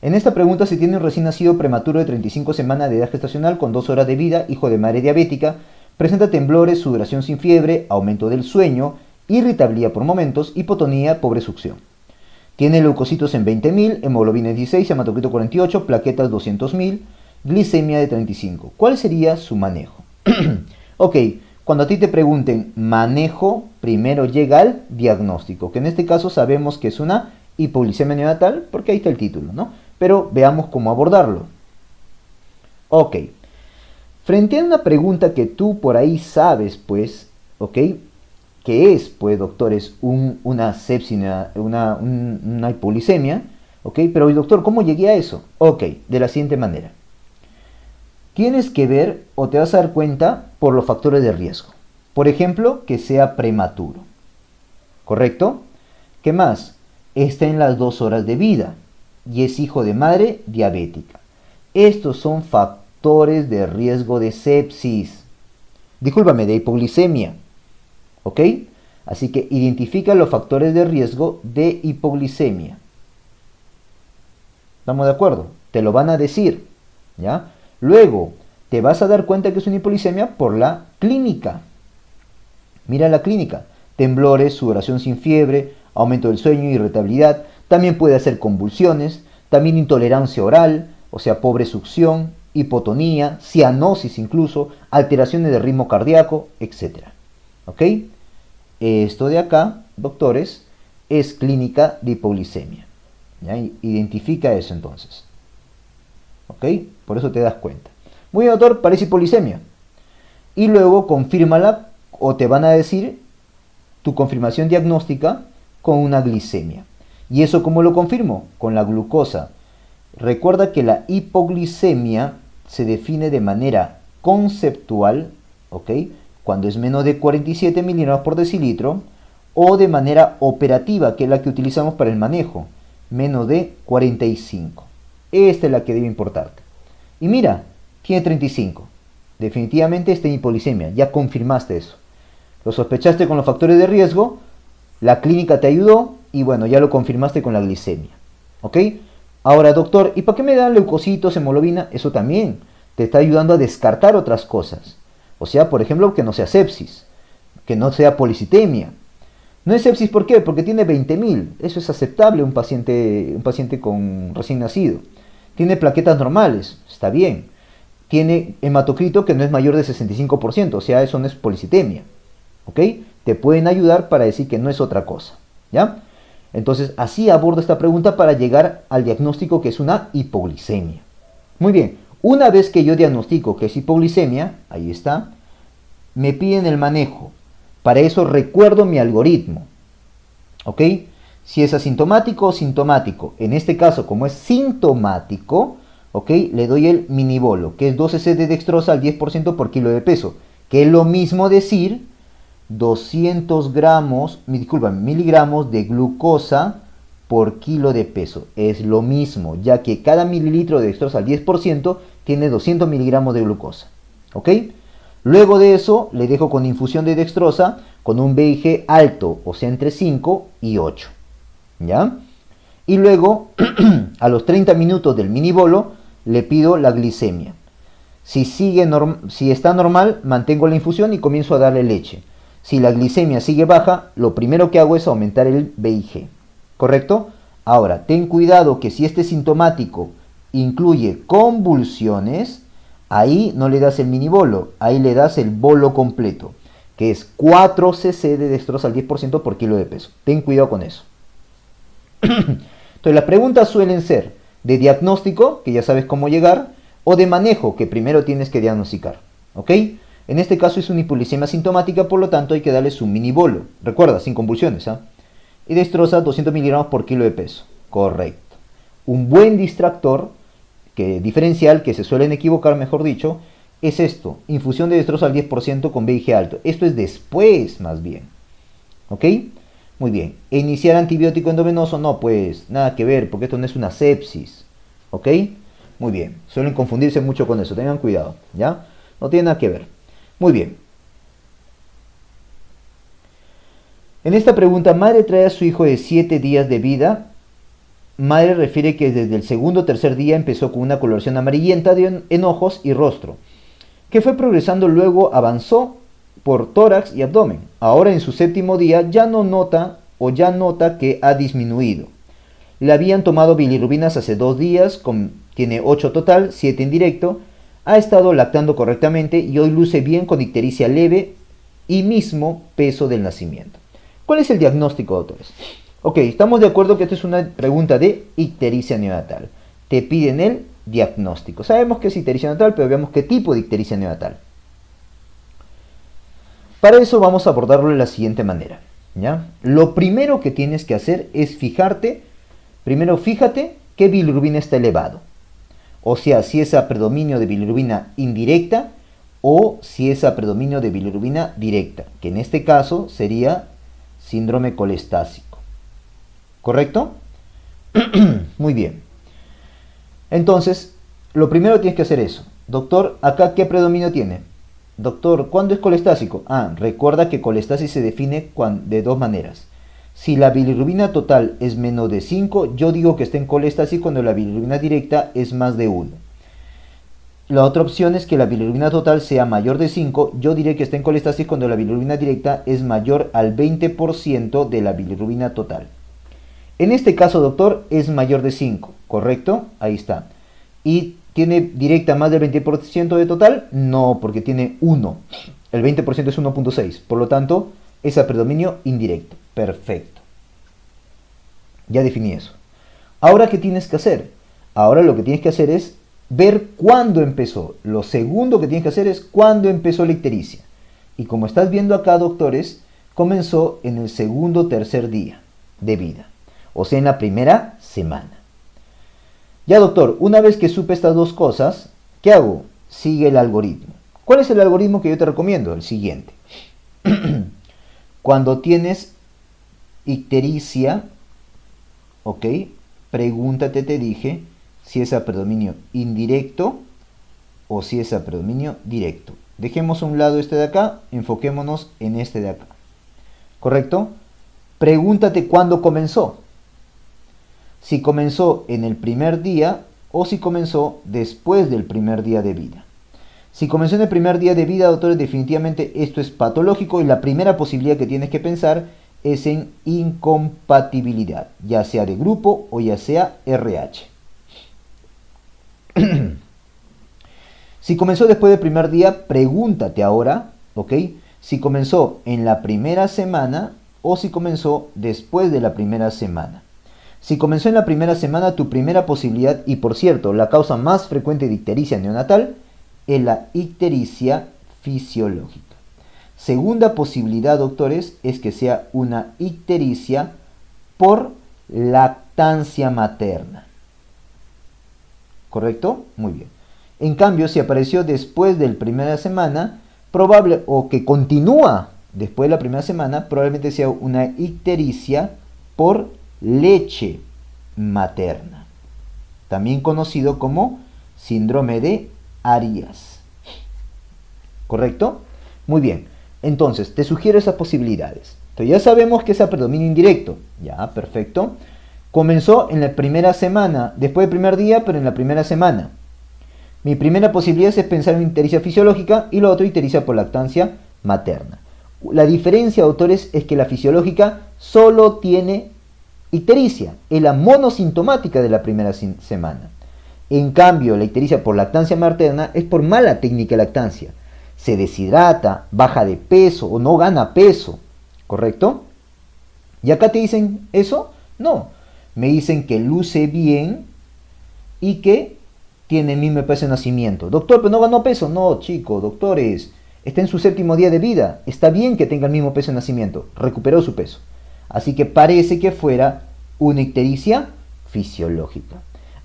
En esta pregunta se tiene un recién nacido prematuro de 35 semanas de edad gestacional con 2 horas de vida, hijo de madre diabética, presenta temblores, sudoración sin fiebre, aumento del sueño, irritabilidad por momentos, hipotonía, pobre succión. Tiene leucocitos en 20.000, hemoglobina 16, hematocrito 48, plaquetas 200.000, glicemia de 35. ¿Cuál sería su manejo? Ok, cuando a ti te pregunten manejo, primero llega al diagnóstico, que en este caso sabemos que es una hipoglicemia neonatal, porque ahí está el título, ¿no? Pero veamos cómo abordarlo. Ok, frente a una pregunta que tú por ahí sabes, pues, ok, que es, pues, doctores, una sepsis, una hipoglicemia, ¿ok? Pero, doctor, ¿cómo llegué a eso? Ok, de la siguiente manera. Tienes que ver o te vas a dar cuenta por los factores de riesgo. Por ejemplo, que sea prematuro. ¿Correcto? ¿Qué más? Está en las 2 horas de vida y es hijo de madre diabética. Estos son factores de riesgo de sepsis. Discúlpame, de hipoglicemia. ¿Ok? Así que identifica los factores de riesgo de hipoglicemia. ¿Estamos de acuerdo? Te lo van a decir. ¿Ya? Luego, te vas a dar cuenta que es una hipoglicemia por la clínica. Mira la clínica. Temblores, sudoración sin fiebre, aumento del sueño, irritabilidad. También puede hacer convulsiones. También intolerancia oral, o sea, pobre succión, hipotonía, cianosis incluso, alteraciones de ritmo cardíaco, etc. ¿Ok? Esto de acá, doctores, es clínica de hipoglicemia. ¿Ya? Identifica eso entonces. ¿Ok? Por eso te das cuenta. Muy bien, doctor, parece hipoglicemia. Y luego confírmala o te van a decir tu confirmación diagnóstica con una glicemia. ¿Y eso cómo lo confirmo? Con la glucosa. Recuerda que la hipoglicemia se define de manera conceptual, ¿ok? Cuando es menos de 47 miligramos por decilitro, o de manera operativa, que es la que utilizamos para el manejo, menos de 45. Esta es la que debe importarte. Y mira, tiene 35. Definitivamente está en hipoglicemia, ya confirmaste eso. Lo sospechaste con los factores de riesgo, la clínica te ayudó y bueno, ya lo confirmaste con la glicemia. ¿Ok? Ahora, doctor, ¿y para qué me dan leucocitos, hemoglobina? Eso también te está ayudando a descartar otras cosas. O sea, por ejemplo, que no sea sepsis, que no sea policitemia. No es sepsis, ¿por qué? Porque tiene 20.000. Eso es aceptable un paciente con recién nacido. Tiene plaquetas normales, está bien. Tiene hematocrito que no es mayor de 65%, o sea, eso no es policitemia. ¿Ok? Te pueden ayudar para decir que no es otra cosa. ¿Ya? Entonces, así abordo esta pregunta para llegar al diagnóstico que es una hipoglicemia. Muy bien, una vez que yo diagnostico que es hipoglicemia, ahí está, me piden el manejo. Para eso recuerdo mi algoritmo. ¿Ok? Si es asintomático o sintomático. En este caso, como es sintomático, ¿ok? Le doy el minibolo, que es 12 cc de dextrosa al 10% por kilo de peso. Que es lo mismo decir 200 gramos, miligramos de glucosa por kilo de peso. Es lo mismo, ya que cada mililitro de dextrosa al 10% tiene 200 miligramos de glucosa. ¿Ok? Luego de eso le dejo con infusión de dextrosa con un BIG alto, o sea entre 5 y 8. ¿Ya? Y luego, a los 30 minutos del minibolo, le pido la glicemia. Si está normal, mantengo la infusión y comienzo a darle leche. Si la glicemia sigue baja, lo primero que hago es aumentar el BIG. ¿Correcto? Ahora, ten cuidado que si este sintomático incluye convulsiones, ahí no le das el minibolo, ahí le das el bolo completo, que es 4 cc de dextrosa al 10% por kilo de peso. Ten cuidado con eso. Entonces, las preguntas suelen ser de diagnóstico, que ya sabes cómo llegar, o de manejo, que primero tienes que diagnosticar. ¿Ok? En este caso es una hipoglicemia sintomática, por lo tanto hay que darle su minibolo. Recuerda, sin convulsiones. Y dextrosa 200 miligramos por kilo de peso. Correcto. Un buen distractor, diferencial, que se suelen equivocar, mejor dicho, es esto. Infusión de dextrosa al 10% con BIG alto. Esto es después, más bien. ¿Ok? Muy bien. ¿Iniciar antibiótico endovenoso? No, pues nada que ver, porque esto no es una sepsis. ¿Ok? Muy bien. Suelen confundirse mucho con eso. Tengan cuidado. ¿Ya? No tiene nada que ver. Muy bien. En esta pregunta, madre trae a su hijo de 7 días de vida. Madre refiere que desde el segundo o tercer día empezó con una coloración amarillenta en ojos y rostro, que fue progresando, luego avanzó por tórax y abdomen. Ahora en su séptimo día ya nota que ha disminuido. Le habían tomado bilirrubinas hace 2 días, tiene 8 total, 7 indirecto. Ha estado lactando correctamente y hoy luce bien con ictericia leve y mismo peso del nacimiento. ¿Cuál es el diagnóstico, doctores? Ok, estamos de acuerdo que esta es una pregunta de ictericia neonatal. Te piden el diagnóstico. Sabemos que es ictericia neonatal, pero veamos qué tipo de ictericia neonatal. Para eso vamos a abordarlo de la siguiente manera. ¿Ya? Lo primero que tienes que hacer es fíjate qué bilirrubina está elevado. O sea, si es a predominio de bilirrubina indirecta o si es a predominio de bilirrubina directa, que en este caso sería síndrome colestásico. ¿Correcto? Muy bien. Entonces, lo primero que tienes que hacer es eso. Doctor, ¿acá qué predominio tiene? Doctor, ¿cuándo es colestásico? Recuerda que colestasis se define de 2 maneras. Si la bilirrubina total es menos de 5, yo digo que está en colestasis cuando la bilirrubina directa es más de 1. La otra opción es que la bilirrubina total sea mayor de 5, yo diré que está en colestasis cuando la bilirrubina directa es mayor al 20% de la bilirrubina total. En este caso, doctor, es mayor de 5, ¿correcto? Ahí está. ¿Y tiene directa más del 20% de total? No, porque tiene 1. El 20% es 1.6. Por lo tanto, es a predominio indirecto. Perfecto. Ya definí eso. Ahora, ¿qué tienes que hacer? Ahora lo que tienes que hacer es ver cuándo empezó. Lo segundo que tienes que hacer es cuándo empezó la ictericia. Y como estás viendo acá, doctores, comenzó en el segundo o tercer día de vida. O sea, en la primera semana. Ya, doctor, una vez que supe estas 2 cosas, ¿qué hago? Sigue el algoritmo. ¿Cuál es el algoritmo que yo te recomiendo? El siguiente. Cuando tienes ictericia, ok, pregúntate, te dije, si es a predominio indirecto o si es a predominio directo. Dejemos a un lado este de acá, enfoquémonos en este de acá. ¿Correcto? Pregúntate cuándo comenzó. si comenzó en el primer día o si comenzó después del primer día de vida. Si comenzó en el primer día de vida, doctores, definitivamente esto es patológico y la primera posibilidad que tienes que pensar es en incompatibilidad, ya sea de grupo o ya sea RH. Si comenzó después del primer día, pregúntate ahora, ¿ok? Si comenzó en la primera semana o si comenzó después de la primera semana. Si comenzó en la primera semana, tu primera posibilidad, y por cierto, la causa más frecuente de ictericia neonatal es la ictericia fisiológica. Segunda posibilidad, doctores, es que sea una ictericia por lactancia materna. ¿Correcto? Muy bien. En cambio, si apareció después de la primera semana, probable, o que continúa después de la primera semana, probablemente sea una ictericia por leche materna, también conocido como síndrome de Arias. ¿Correcto? Muy bien. Entonces, te sugiero esas posibilidades. Entonces, ya sabemos que es a predominio indirecto. Ya, perfecto. Comenzó en la primera semana, después del primer día, pero en la primera semana. Mi primera posibilidad es pensar en ictericia fisiológica y lo otro ictericia por lactancia materna. La diferencia, autores, es que la fisiológica solo tiene ictericia, es la monosintomática de la primera semana. En cambio, la ictericia por lactancia materna es por mala técnica de lactancia. Se deshidrata, baja de peso o no gana peso, ¿correcto? ¿Y acá te dicen eso? No, me dicen que luce bien y que tiene el mismo peso de nacimiento. Doctor, pero no ganó peso. No, chico, doctores, está en su 7º día de vida. Está bien que tenga el mismo peso de nacimiento. Recuperó su peso. Así que parece que fuera una ictericia fisiológica.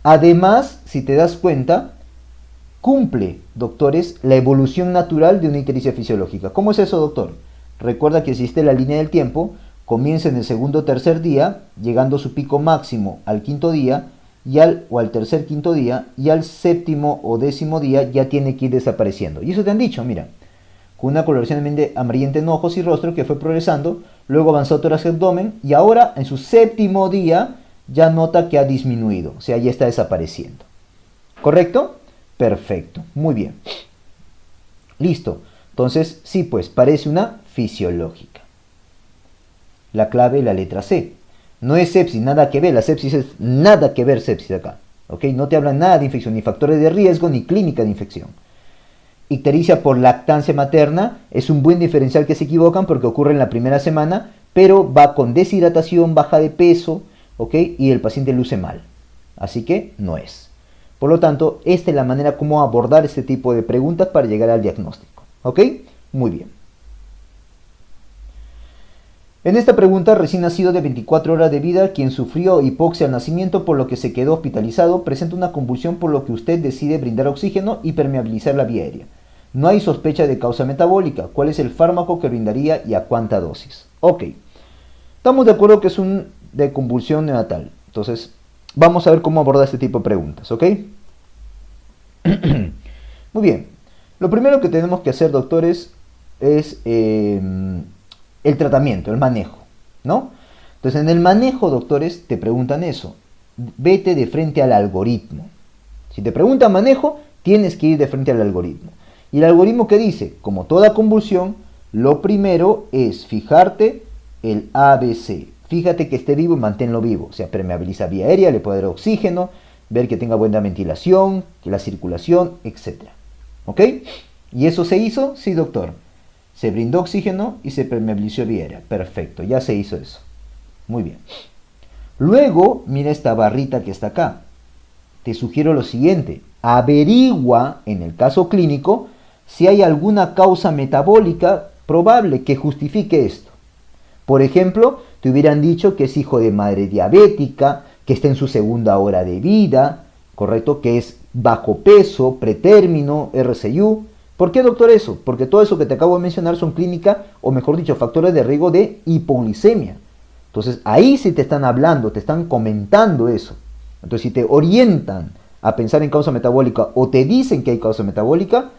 Además, si te das cuenta, cumple, doctores, la evolución natural de una ictericia fisiológica. ¿Cómo es eso, doctor? Recuerda que existe la línea del tiempo, comienza en el segundo o tercer día, llegando su pico máximo al 5.º día, o al tercer 5.º día, y al 7.º o 10.º día ya tiene que ir desapareciendo. Y eso te han dicho, mira, con una coloración amarillenta en ojos y rostro que fue progresando, luego avanzó tórax y abdomen, y ahora en su 7.º día ya nota que ha disminuido, o sea, ya está desapareciendo. ¿Correcto? Perfecto, muy bien. Listo. Entonces, sí, pues, parece una fisiológica. La clave, la letra C. No es sepsis, nada que ver. La sepsis es nada que ver sepsis acá. ¿Ok? No te hablan nada de infección, ni factores de riesgo, ni clínica de infección. Ictericia por lactancia materna es un buen diferencial que se equivocan porque ocurre en la primera semana, pero va con deshidratación, baja de peso, ¿ok? Y el paciente luce mal. Así que no es. Por lo tanto, esta es la manera como abordar este tipo de preguntas para llegar al diagnóstico. ¿Ok? Muy bien. En esta pregunta, recién nacido de 24 horas de vida, quien sufrió hipoxia al nacimiento por lo que se quedó hospitalizado, presenta una convulsión por lo que usted decide brindar oxígeno y permeabilizar la vía aérea. No hay sospecha de causa metabólica. ¿Cuál es el fármaco que brindaría y a cuánta dosis? Ok. Estamos de acuerdo que es de convulsión neonatal. Entonces, vamos a ver cómo abordar este tipo de preguntas, ¿ok? Muy bien. Lo primero que tenemos que hacer, doctores, es el tratamiento, el manejo, ¿no? Entonces, en el manejo, doctores, te preguntan eso. Vete de frente al algoritmo. Si te preguntan manejo, tienes que ir de frente al algoritmo. ¿Y el algoritmo qué dice? Como toda convulsión, lo primero es fijarte el ABC. Fíjate que esté vivo y manténlo vivo. O sea, permeabiliza vía aérea, le puede dar oxígeno, ver que tenga buena ventilación, que la circulación, etc. ¿Ok? ¿Y eso se hizo? Sí, doctor. Se brindó oxígeno y se permeabilizó vía aérea. Perfecto, ya se hizo eso. Muy bien. Luego, mira esta barrita que está acá. Te sugiero lo siguiente. Averigua, en el caso clínico, si hay alguna causa metabólica probable que justifique esto. Por ejemplo, te hubieran dicho que es hijo de madre diabética, que está en su 2ª hora de vida, ¿correcto? Que es bajo peso, pretérmino, RCU. ¿Por qué, doctor, eso? Porque todo eso que te acabo de mencionar son clínicas, o mejor dicho, factores de riesgo de hipoglicemia. Entonces, ahí sí te están hablando, te están comentando eso. Entonces, si te orientan a pensar en causa metabólica o te dicen que hay causa metabólica,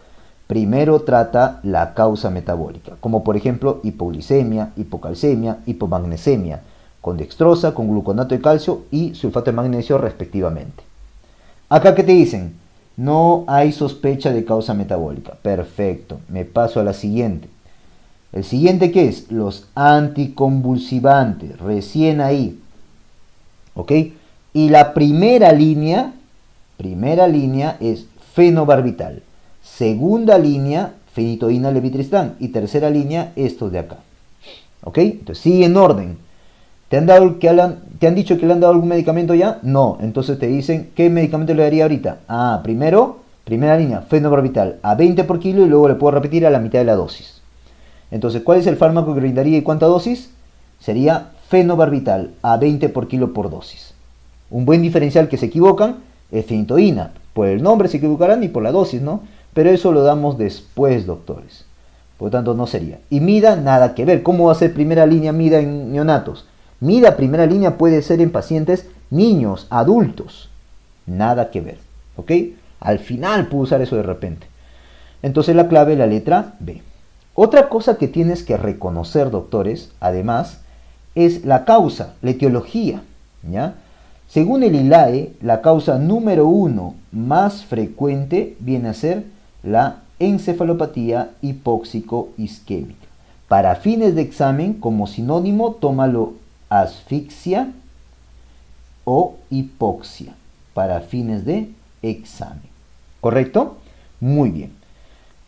primero trata la causa metabólica, como por ejemplo hipoglicemia, hipocalcemia, hipomagnesemia. con dextrosa, con gluconato de calcio y sulfato de magnesio respectivamente. Acá, ¿qué te dicen? No hay sospecha de causa metabólica. Perfecto, me paso a la siguiente. El siguiente, ¿qué es? Los anticonvulsivantes, recién ahí. ¿Ok? Y la primera línea es fenobarbital. Segunda línea, fenitoína levetiracetam. Y tercera línea, estos de acá. ¿Ok? Entonces sigue en orden. ¿Te han dicho que le han dado algún medicamento ya? No. Entonces te dicen, ¿qué medicamento le daría ahorita? Primera línea, fenobarbital, a 20 por kilo y luego le puedo repetir a la mitad de la dosis. Entonces, ¿cuál es el fármaco que brindaría y cuánta dosis? Sería fenobarbital, a 20 por kilo por dosis. Un buen diferencial que se equivocan es fenitoína. Por el nombre se equivocarán y por la dosis, ¿no? Pero eso lo damos después, doctores. Por lo tanto, no sería. Y MIDA, nada que ver. ¿Cómo va a ser primera línea MIDA en neonatos? MIDA, primera línea, puede ser en pacientes niños, adultos. Nada que ver. ¿Ok? Al final puedo usar eso de repente. Entonces la clave es la letra B. Otra cosa que tienes que reconocer, doctores, además, es la causa, la etiología. ¿Ya? Según el ILAE, la causa número 1 más frecuente viene a ser la encefalopatía hipóxico-isquémica. Para fines de examen, como sinónimo, tómalo asfixia o hipoxia. Para fines de examen. ¿Correcto? Muy bien.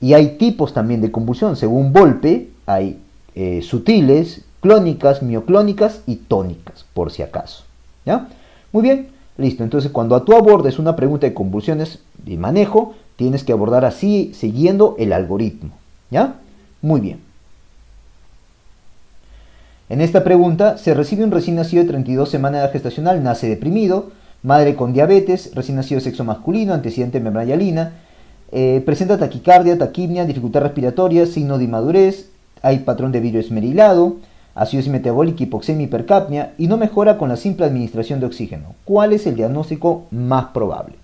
Y hay tipos también de convulsión. Según Volpe, hay sutiles, clónicas, mioclónicas y tónicas, por si acaso. ¿Ya? Muy bien, listo. Entonces, cuando tú abordes una pregunta de convulsiones de manejo, tienes que abordar así, siguiendo el algoritmo. ¿Ya? Muy bien. En esta pregunta, se recibe un recién nacido de 32 semanas de edad gestacional, nace deprimido, madre con diabetes, recién nacido de sexo masculino, antecedente de membrana hialina, presenta taquicardia, taquipnia, dificultad respiratoria, signo de inmadurez, hay patrón de vidrio esmerilado, acidosis metabólica, hipoxemia, hipercapnia y no mejora con la simple administración de oxígeno. ¿Cuál es el diagnóstico más probable?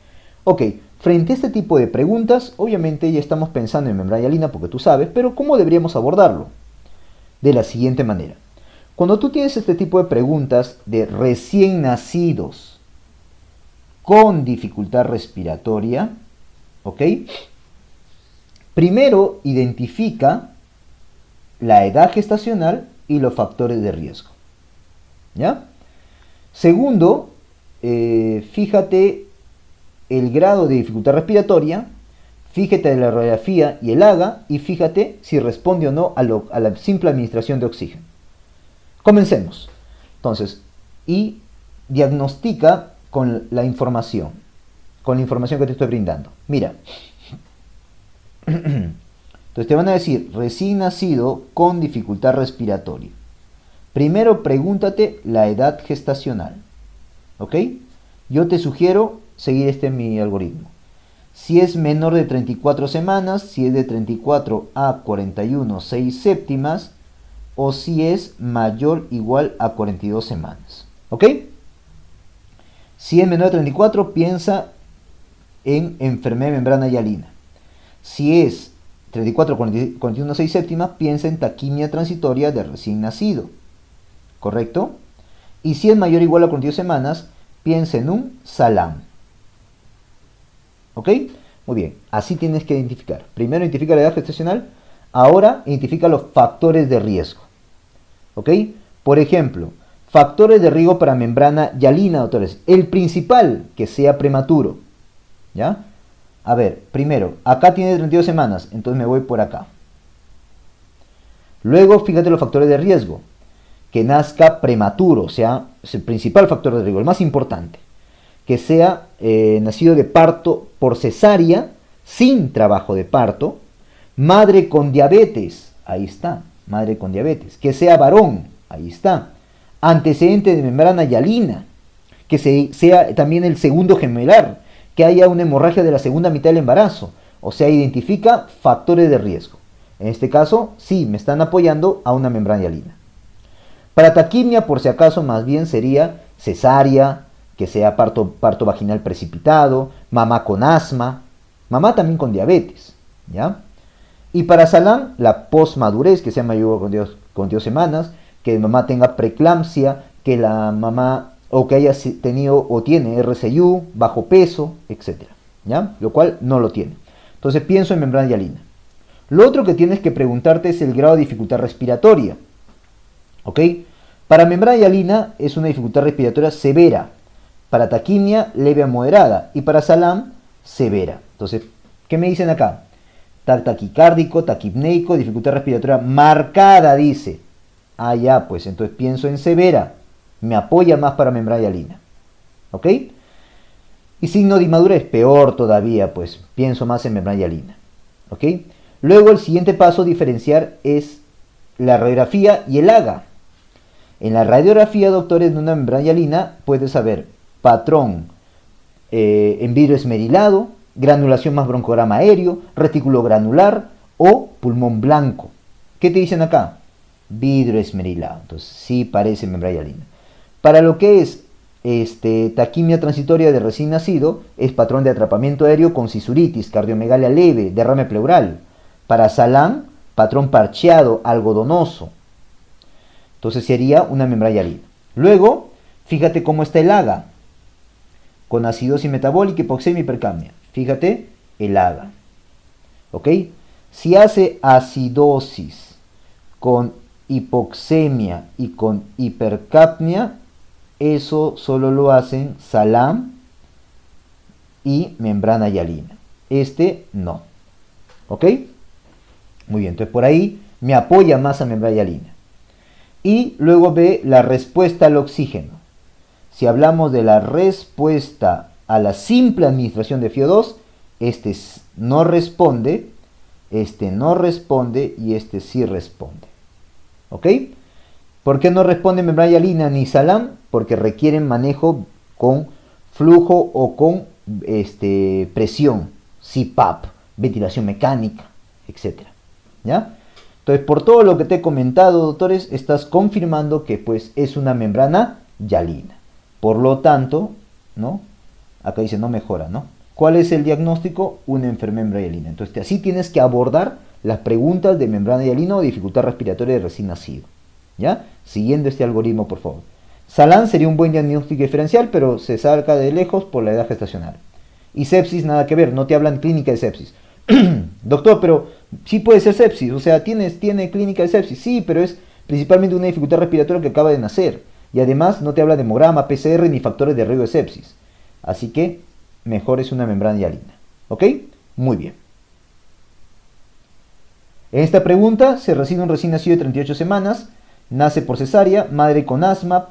Ok, frente a este tipo de preguntas, obviamente ya estamos pensando en membrana hialina porque tú sabes, pero ¿cómo deberíamos abordarlo? De la siguiente manera. Cuando tú tienes este tipo de preguntas de recién nacidos con dificultad respiratoria, ¿ok? Primero identifica la edad gestacional y los factores de riesgo. ¿Ya? Segundo, fíjate el grado de dificultad respiratoria, fíjate la radiografía y el AGA y fíjate si responde o no a la simple administración de oxígeno. Comencemos. Entonces, y diagnostica con la información que te estoy brindando. Mira. Entonces te van a decir, recién nacido con dificultad respiratoria. Primero pregúntate la edad gestacional. ¿Ok? Yo te sugiero seguir mi algoritmo. Si es menor de 34 semanas, si es de 34 a 41, 6 séptimas, o si es mayor o igual a 42 semanas. ¿Ok? Si es menor de 34, piensa en enfermedad de membrana hialina. Si es 34, 41, 6 séptimas, piensa en taquimia transitoria de recién nacido. ¿Correcto? Y si es mayor o igual a 42 semanas, piensa en un SALAM. ¿Ok? Muy bien. Así tienes que identificar. Primero identifica la edad gestacional. Ahora identifica los factores de riesgo. ¿Ok? Por ejemplo, factores de riesgo para membrana hialina, doctores. El principal, que sea prematuro. ¿Ya? A ver, primero, acá tiene 32 semanas, entonces me voy por acá. Luego, fíjate los factores de riesgo. Que nazca prematuro, o sea, es el principal factor de riesgo, el más importante. Que sea nacido de parto por cesárea, sin trabajo de parto. Madre con diabetes, ahí está, madre con diabetes. Que sea varón, ahí está. Antecedente de membrana hialina. Que sea también el segundo gemelar. Que haya una hemorragia de la segunda mitad del embarazo. O sea, identifica factores de riesgo. En este caso, sí, me están apoyando a una membrana hialina. Para taquimia, por si acaso, más bien sería cesárea, que sea parto vaginal precipitado, mamá con asma, mamá también con diabetes, ¿ya? Y para SALAM, la posmadurez, que sea mayor con 2 semanas, que mamá tenga preeclampsia, que la mamá o que haya tenido o tiene RCU, bajo peso, etc. ¿Ya? Lo cual no lo tiene. Entonces pienso en membrana hialina. Lo otro que tienes que preguntarte es el grado de dificultad respiratoria. ¿Ok? Para membrana hialina es una dificultad respiratoria severa. Para taquimia, leve a moderada. Y para Salam, severa. Entonces, ¿qué me dicen acá? Taquicárdico, taquipneico, dificultad respiratoria marcada, dice. Ah, ya, pues entonces pienso en severa. Me apoya más para membrana hialina. ¿Ok? Y signo de inmadurez, peor todavía, pues pienso más en membrana hialina. ¿Ok? Luego el siguiente paso a diferenciar es la radiografía y el AGA. En la radiografía, doctores, de una membrana hialina puedes saber patrón en vidrio esmerilado, granulación más broncograma aéreo, retículo granular o pulmón blanco. ¿Qué te dicen acá? Vidrio esmerilado. Entonces sí parece membrana hialina. Para lo que es taquimia transitoria de recién nacido, es patrón de atrapamiento aéreo con cisuritis, cardiomegalia leve, derrame pleural. Para Salam, patrón parcheado, algodonoso. Entonces sería una membrana hialina. Luego, fíjate cómo está el AGA. Con acidosis metabólica, hipoxemia y hipercapnia. Fíjate, el AGA. ¿Ok? Si hace acidosis con hipoxemia y con hipercapnia, eso solo lo hacen Salam y membrana hialina. No. ¿Ok? Muy bien, entonces por ahí me apoya más a membrana hialina. Y luego ve la respuesta al oxígeno. Si hablamos de la respuesta a la simple administración de FiO2, no responde y sí responde. ¿Ok? ¿Por qué no responde membrana hialina ni Salam? Porque requieren manejo con flujo o con presión, CPAP, ventilación mecánica, etc. ¿Ya? Entonces, por todo lo que te he comentado, doctores, estás confirmando que pues es una membrana hialina. Por lo tanto, ¿no? Acá dice no mejora, ¿no? ¿Cuál es el diagnóstico? Una enfermedad membrana hialina. Entonces, así tienes que abordar las preguntas de membrana hialina o dificultad respiratoria de recién nacido. ¿Ya? Siguiendo este algoritmo, por favor. Salam sería un buen diagnóstico diferencial, pero se saca de lejos por la edad gestacional. Y sepsis, nada que ver, no te hablan clínica de sepsis. Doctor, pero sí puede ser sepsis, o sea, tiene clínica de sepsis, sí, pero es principalmente una dificultad respiratoria que acaba de nacer. Y además no te habla de hemograma, PCR ni factores de riesgo de sepsis. Así que mejor es una membrana hialina. ¿Ok? Muy bien. En esta pregunta se recibe un recién nacido de 38 semanas, nace por cesárea, madre con asma,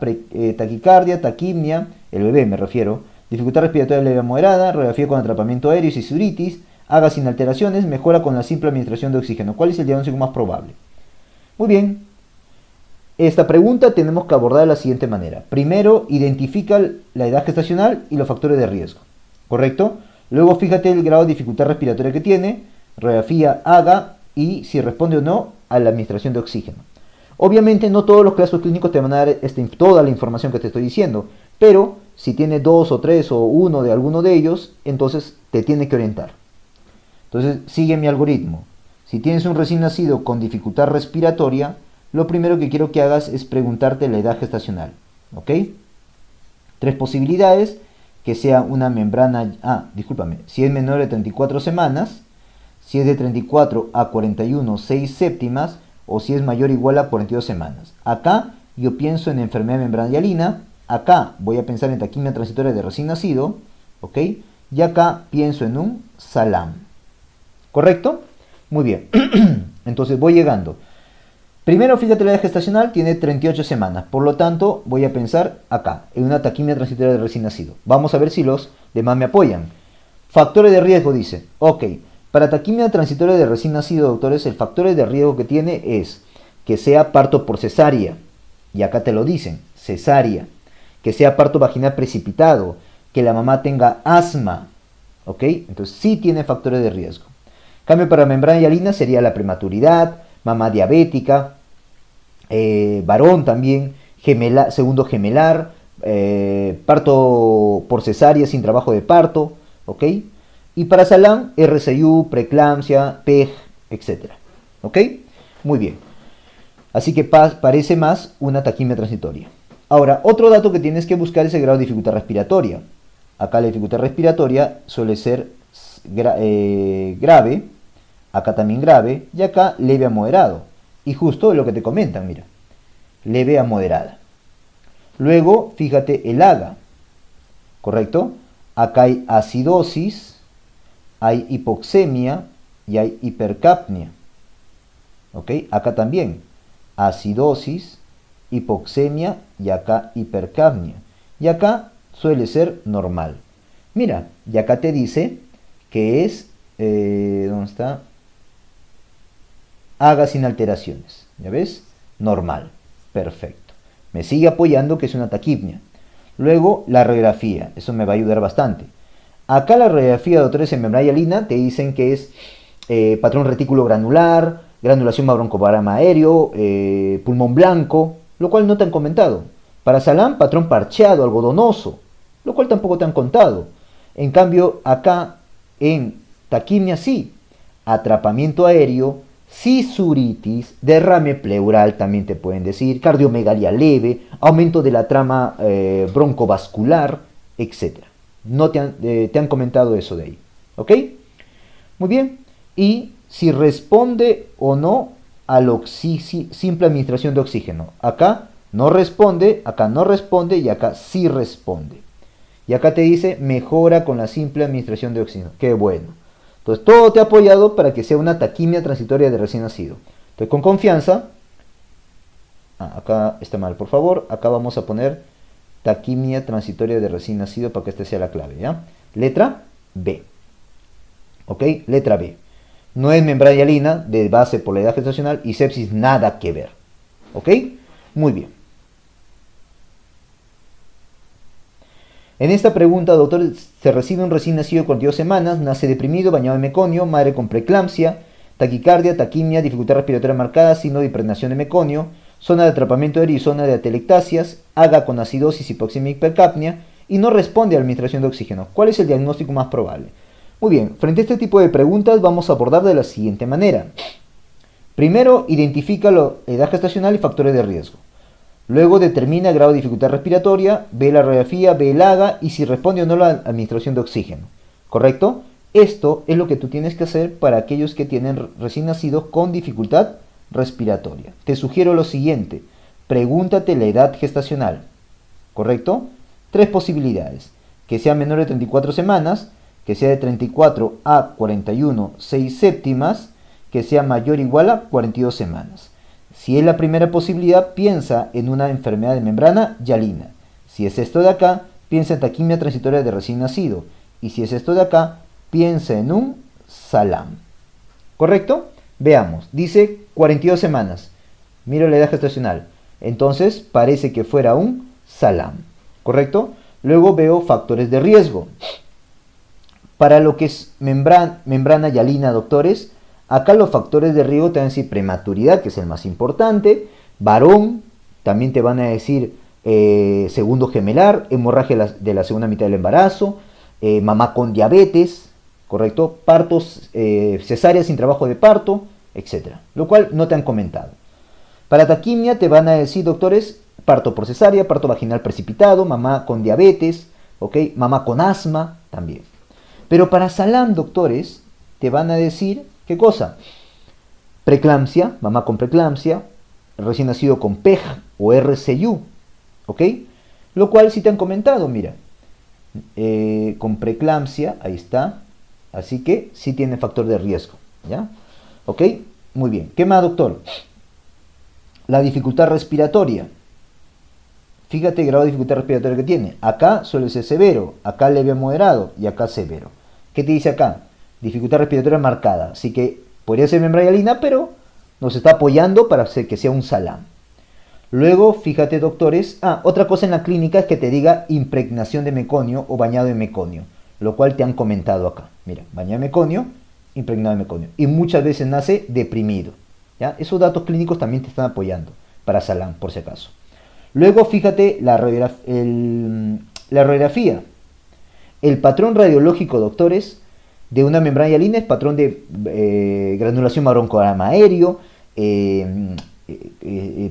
taquicardia, taquimia, el bebé me refiero, dificultad respiratoria leve a moderada, radiografía con atrapamiento aéreo y cisuritis, haga sin alteraciones, mejora con la simple administración de oxígeno. ¿Cuál es el diagnóstico más probable? Muy bien. Esta pregunta tenemos que abordar de la siguiente manera. Primero, identifica la edad gestacional y los factores de riesgo. ¿Correcto? Luego, fíjate el grado de dificultad respiratoria que tiene, radiografía, haga y si responde o no a la administración de oxígeno. Obviamente, no todos los casos clínicos te van a dar toda la información que te estoy diciendo, pero si tiene 2 o 3 o 1 de alguno de ellos, entonces te tiene que orientar. Entonces, sigue mi algoritmo. Si tienes un recién nacido con dificultad respiratoria, lo primero que quiero que hagas es preguntarte la edad gestacional. ¿Ok? 3 posibilidades, que sea una membrana... si es menor de 34 semanas, si es de 34 a 41, 6 séptimas, o si es mayor o igual a 42 semanas. Acá yo pienso en enfermedad membrana hialina, acá voy a pensar en taquimia transitoria de recién nacido, ¿ok? Y acá pienso en un Salam. ¿Correcto? Muy bien. Entonces voy llegando. Primero, fíjate, la edad gestacional tiene 38 semanas. Por lo tanto, voy a pensar acá, en una taquimia transitoria de recién nacido. Vamos a ver si los demás me apoyan. Factores de riesgo, dice. Ok, para taquimia transitoria de recién nacido, doctores, el factor de riesgo que tiene es que sea parto por cesárea. Y acá te lo dicen, cesárea. Que sea parto vaginal precipitado. Que la mamá tenga asma. Ok, entonces sí tiene factores de riesgo. Cambio para membrana hialina sería la prematuridad, mamá diabética, varón también, segundo gemelar, parto por cesárea sin trabajo de parto, ¿ok? Y para Salam, RCU, preeclampsia, PEG, etc. ¿Ok? Muy bien. Así que parece más una taquimia transitoria. Ahora, otro dato que tienes que buscar es el grado de dificultad respiratoria. Acá la dificultad respiratoria suele ser grave, acá también grave, y acá leve a moderado. Y justo lo que te comentan, mira, leve a moderada. Luego, fíjate el AGA, ¿correcto? Acá hay acidosis, hay hipoxemia y hay hipercapnia. ¿Ok? Acá también, acidosis, hipoxemia y acá hipercapnia. Y acá suele ser normal. Mira, y acá te dice que es, ¿dónde está? Haga sin alteraciones. ¿Ya ves? Normal. Perfecto. Me sigue apoyando que es una taquipnia. Luego, la radiografía. Eso me va a ayudar bastante. Acá la radiografía de doctores en membrana hialina te dicen que es patrón retículo granular, granulación broncoparama aéreo, pulmón blanco, lo cual no te han comentado. Para Salam, patrón parcheado, algodonoso, lo cual tampoco te han contado. En cambio, acá en taquimia sí, atrapamiento aéreo, cisuritis, derrame pleural también te pueden decir, cardiomegalia leve, aumento de la trama broncovascular, etc. No te han comentado eso de ahí. ¿Ok? Muy bien. Y si responde o no a la simple administración de oxígeno. Acá no responde y acá sí responde. Y acá te dice mejora con la simple administración de oxígeno. Qué bueno. Entonces todo te ha apoyado para que sea una taquimia transitoria de recién nacido. Entonces con confianza. Acá está mal, por favor. Acá vamos a poner taquimia transitoria de recién nacido para que esta sea la clave, ¿ya? Letra B. ¿Ok? Letra B. No es membrana hialina de base por la edad gestacional y sepsis nada que ver. ¿Ok? Muy bien. En esta pregunta, doctor, se recibe un recién nacido de 42 semanas, nace deprimido, bañado en meconio, madre con preeclampsia, taquicardia, taquimia, dificultad respiratoria marcada, signo de impregnación de meconio, zona de atrapamiento aéreo y zona de atelectasias, AGA con acidosis, hipoxemia y hipercapnia, y no responde a la administración de oxígeno. ¿Cuál es el diagnóstico más probable? Muy bien, frente a este tipo de preguntas vamos a abordar de la siguiente manera. Primero, identifica la edad gestacional y factores de riesgo. Luego determina el grado de dificultad respiratoria, ve la radiografía, ve el AGA y si responde o no a la administración de oxígeno. ¿Correcto? Esto es lo que tú tienes que hacer para aquellos que tienen recién nacidos con dificultad respiratoria. Te sugiero lo siguiente. Pregúntate la edad gestacional. ¿Correcto? 3 posibilidades. Que sea menor de 34 semanas, que sea de 34 a 41, 6 séptimas, que sea mayor o igual a 42 semanas. Si es la primera posibilidad, piensa en una enfermedad de membrana hialina. Si es esto de acá, piensa en taquimia transitoria de recién nacido. Y si es esto de acá, piensa en un Salam. ¿Correcto? Veamos. Dice 42 semanas. Miro la edad gestacional. Entonces, parece que fuera un Salam. ¿Correcto? Luego veo factores de riesgo. Para lo que es membrana hialina, doctores, acá los factores de riesgo te van a decir prematuridad, que es el más importante, varón, también te van a decir segundo gemelar, hemorragia de la segunda mitad del embarazo, mamá con diabetes, ¿correcto? Partos, cesáreas sin trabajo de parto, etc. Lo cual no te han comentado. Para taquimia te van a decir, doctores, parto por cesárea, parto vaginal precipitado, mamá con diabetes, ¿ok? Mamá con asma, también. Pero para Salam, doctores, te van a decir, ¿qué cosa? Preeclampsia, mamá con preeclampsia, recién nacido con PEG o RCU, ¿ok? Lo cual sí te han comentado, mira, con preeclampsia, ahí está, así que sí tiene factor de riesgo, ¿ya? ¿Ok? Muy bien. ¿Qué más, doctor? La dificultad respiratoria. Fíjate el grado de dificultad respiratoria que tiene. Acá suele ser severo, acá leve a moderado y acá severo. ¿Qué te dice acá? Dificultad respiratoria marcada. Así que podría ser membrana hialina, pero nos está apoyando para hacer que sea un Salam. Luego, fíjate, doctores, otra cosa en la clínica es que te diga impregnación de meconio o bañado en meconio, lo cual te han comentado acá. Mira, bañado en meconio, impregnado de meconio. Y muchas veces nace deprimido. ¿Ya? Esos datos clínicos también te están apoyando para Salam, por si acaso. Luego, fíjate la radiografía. El patrón radiológico, doctores, de una membrana hialina es patrón de granulación broncoparama aéreo,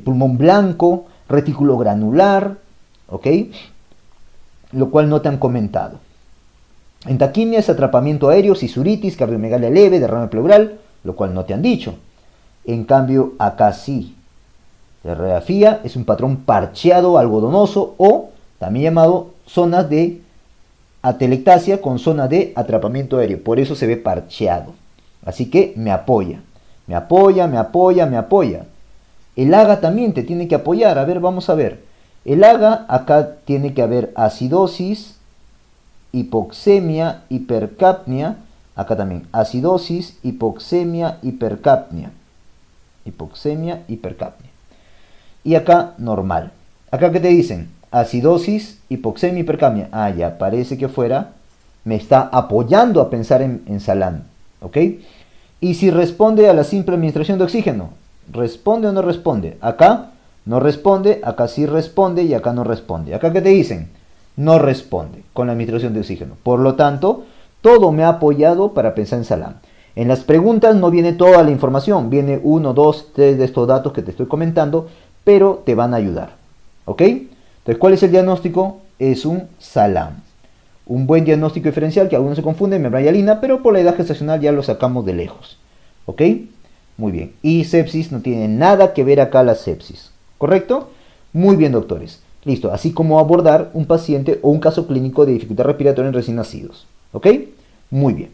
pulmón blanco, retículo granular, ¿ok? Lo cual no te han comentado. En taquimia es atrapamiento aéreo, sisuritis, cardiomegalia leve, derrame pleural, lo cual no te han dicho. En cambio, acá sí. La radiografía es un patrón parcheado algodonoso o también llamado zonas de atelectasia con zona de atrapamiento aéreo. Por eso se ve parcheado. Así que me apoya. Me apoya, me apoya, me apoya. El AGA también te tiene que apoyar. A ver, vamos a ver. El AGA acá tiene que haber acidosis, hipoxemia, hipercapnia. Acá también acidosis, hipoxemia, hipercapnia. Hipoxemia, hipercapnia. Y acá normal. Acá que te dicen acidosis, hipoxemia, hipercapnia. Ah, ya, parece que fuera. Me está apoyando a pensar en Salam. ¿Ok? Y si responde a la simple administración de oxígeno. ¿Responde o no responde? Acá no responde, acá sí responde y acá no responde. Acá que te dicen, no responde con la administración de oxígeno. Por lo tanto, todo me ha apoyado para pensar en Salam. En las preguntas no viene toda la información, viene 1, 2, 3 de estos datos que te estoy comentando, pero te van a ayudar. ¿Ok? Entonces, ¿cuál es el diagnóstico? Es un Salam. Un buen diagnóstico diferencial que algunos se confunden, membrana hialina, pero por la edad gestacional ya lo sacamos de lejos. ¿Ok? Muy bien. Y sepsis no tiene nada que ver acá la sepsis. ¿Correcto? Muy bien, doctores. Listo. Así como abordar un paciente o un caso clínico de dificultad respiratoria en recién nacidos. ¿Ok? Muy bien.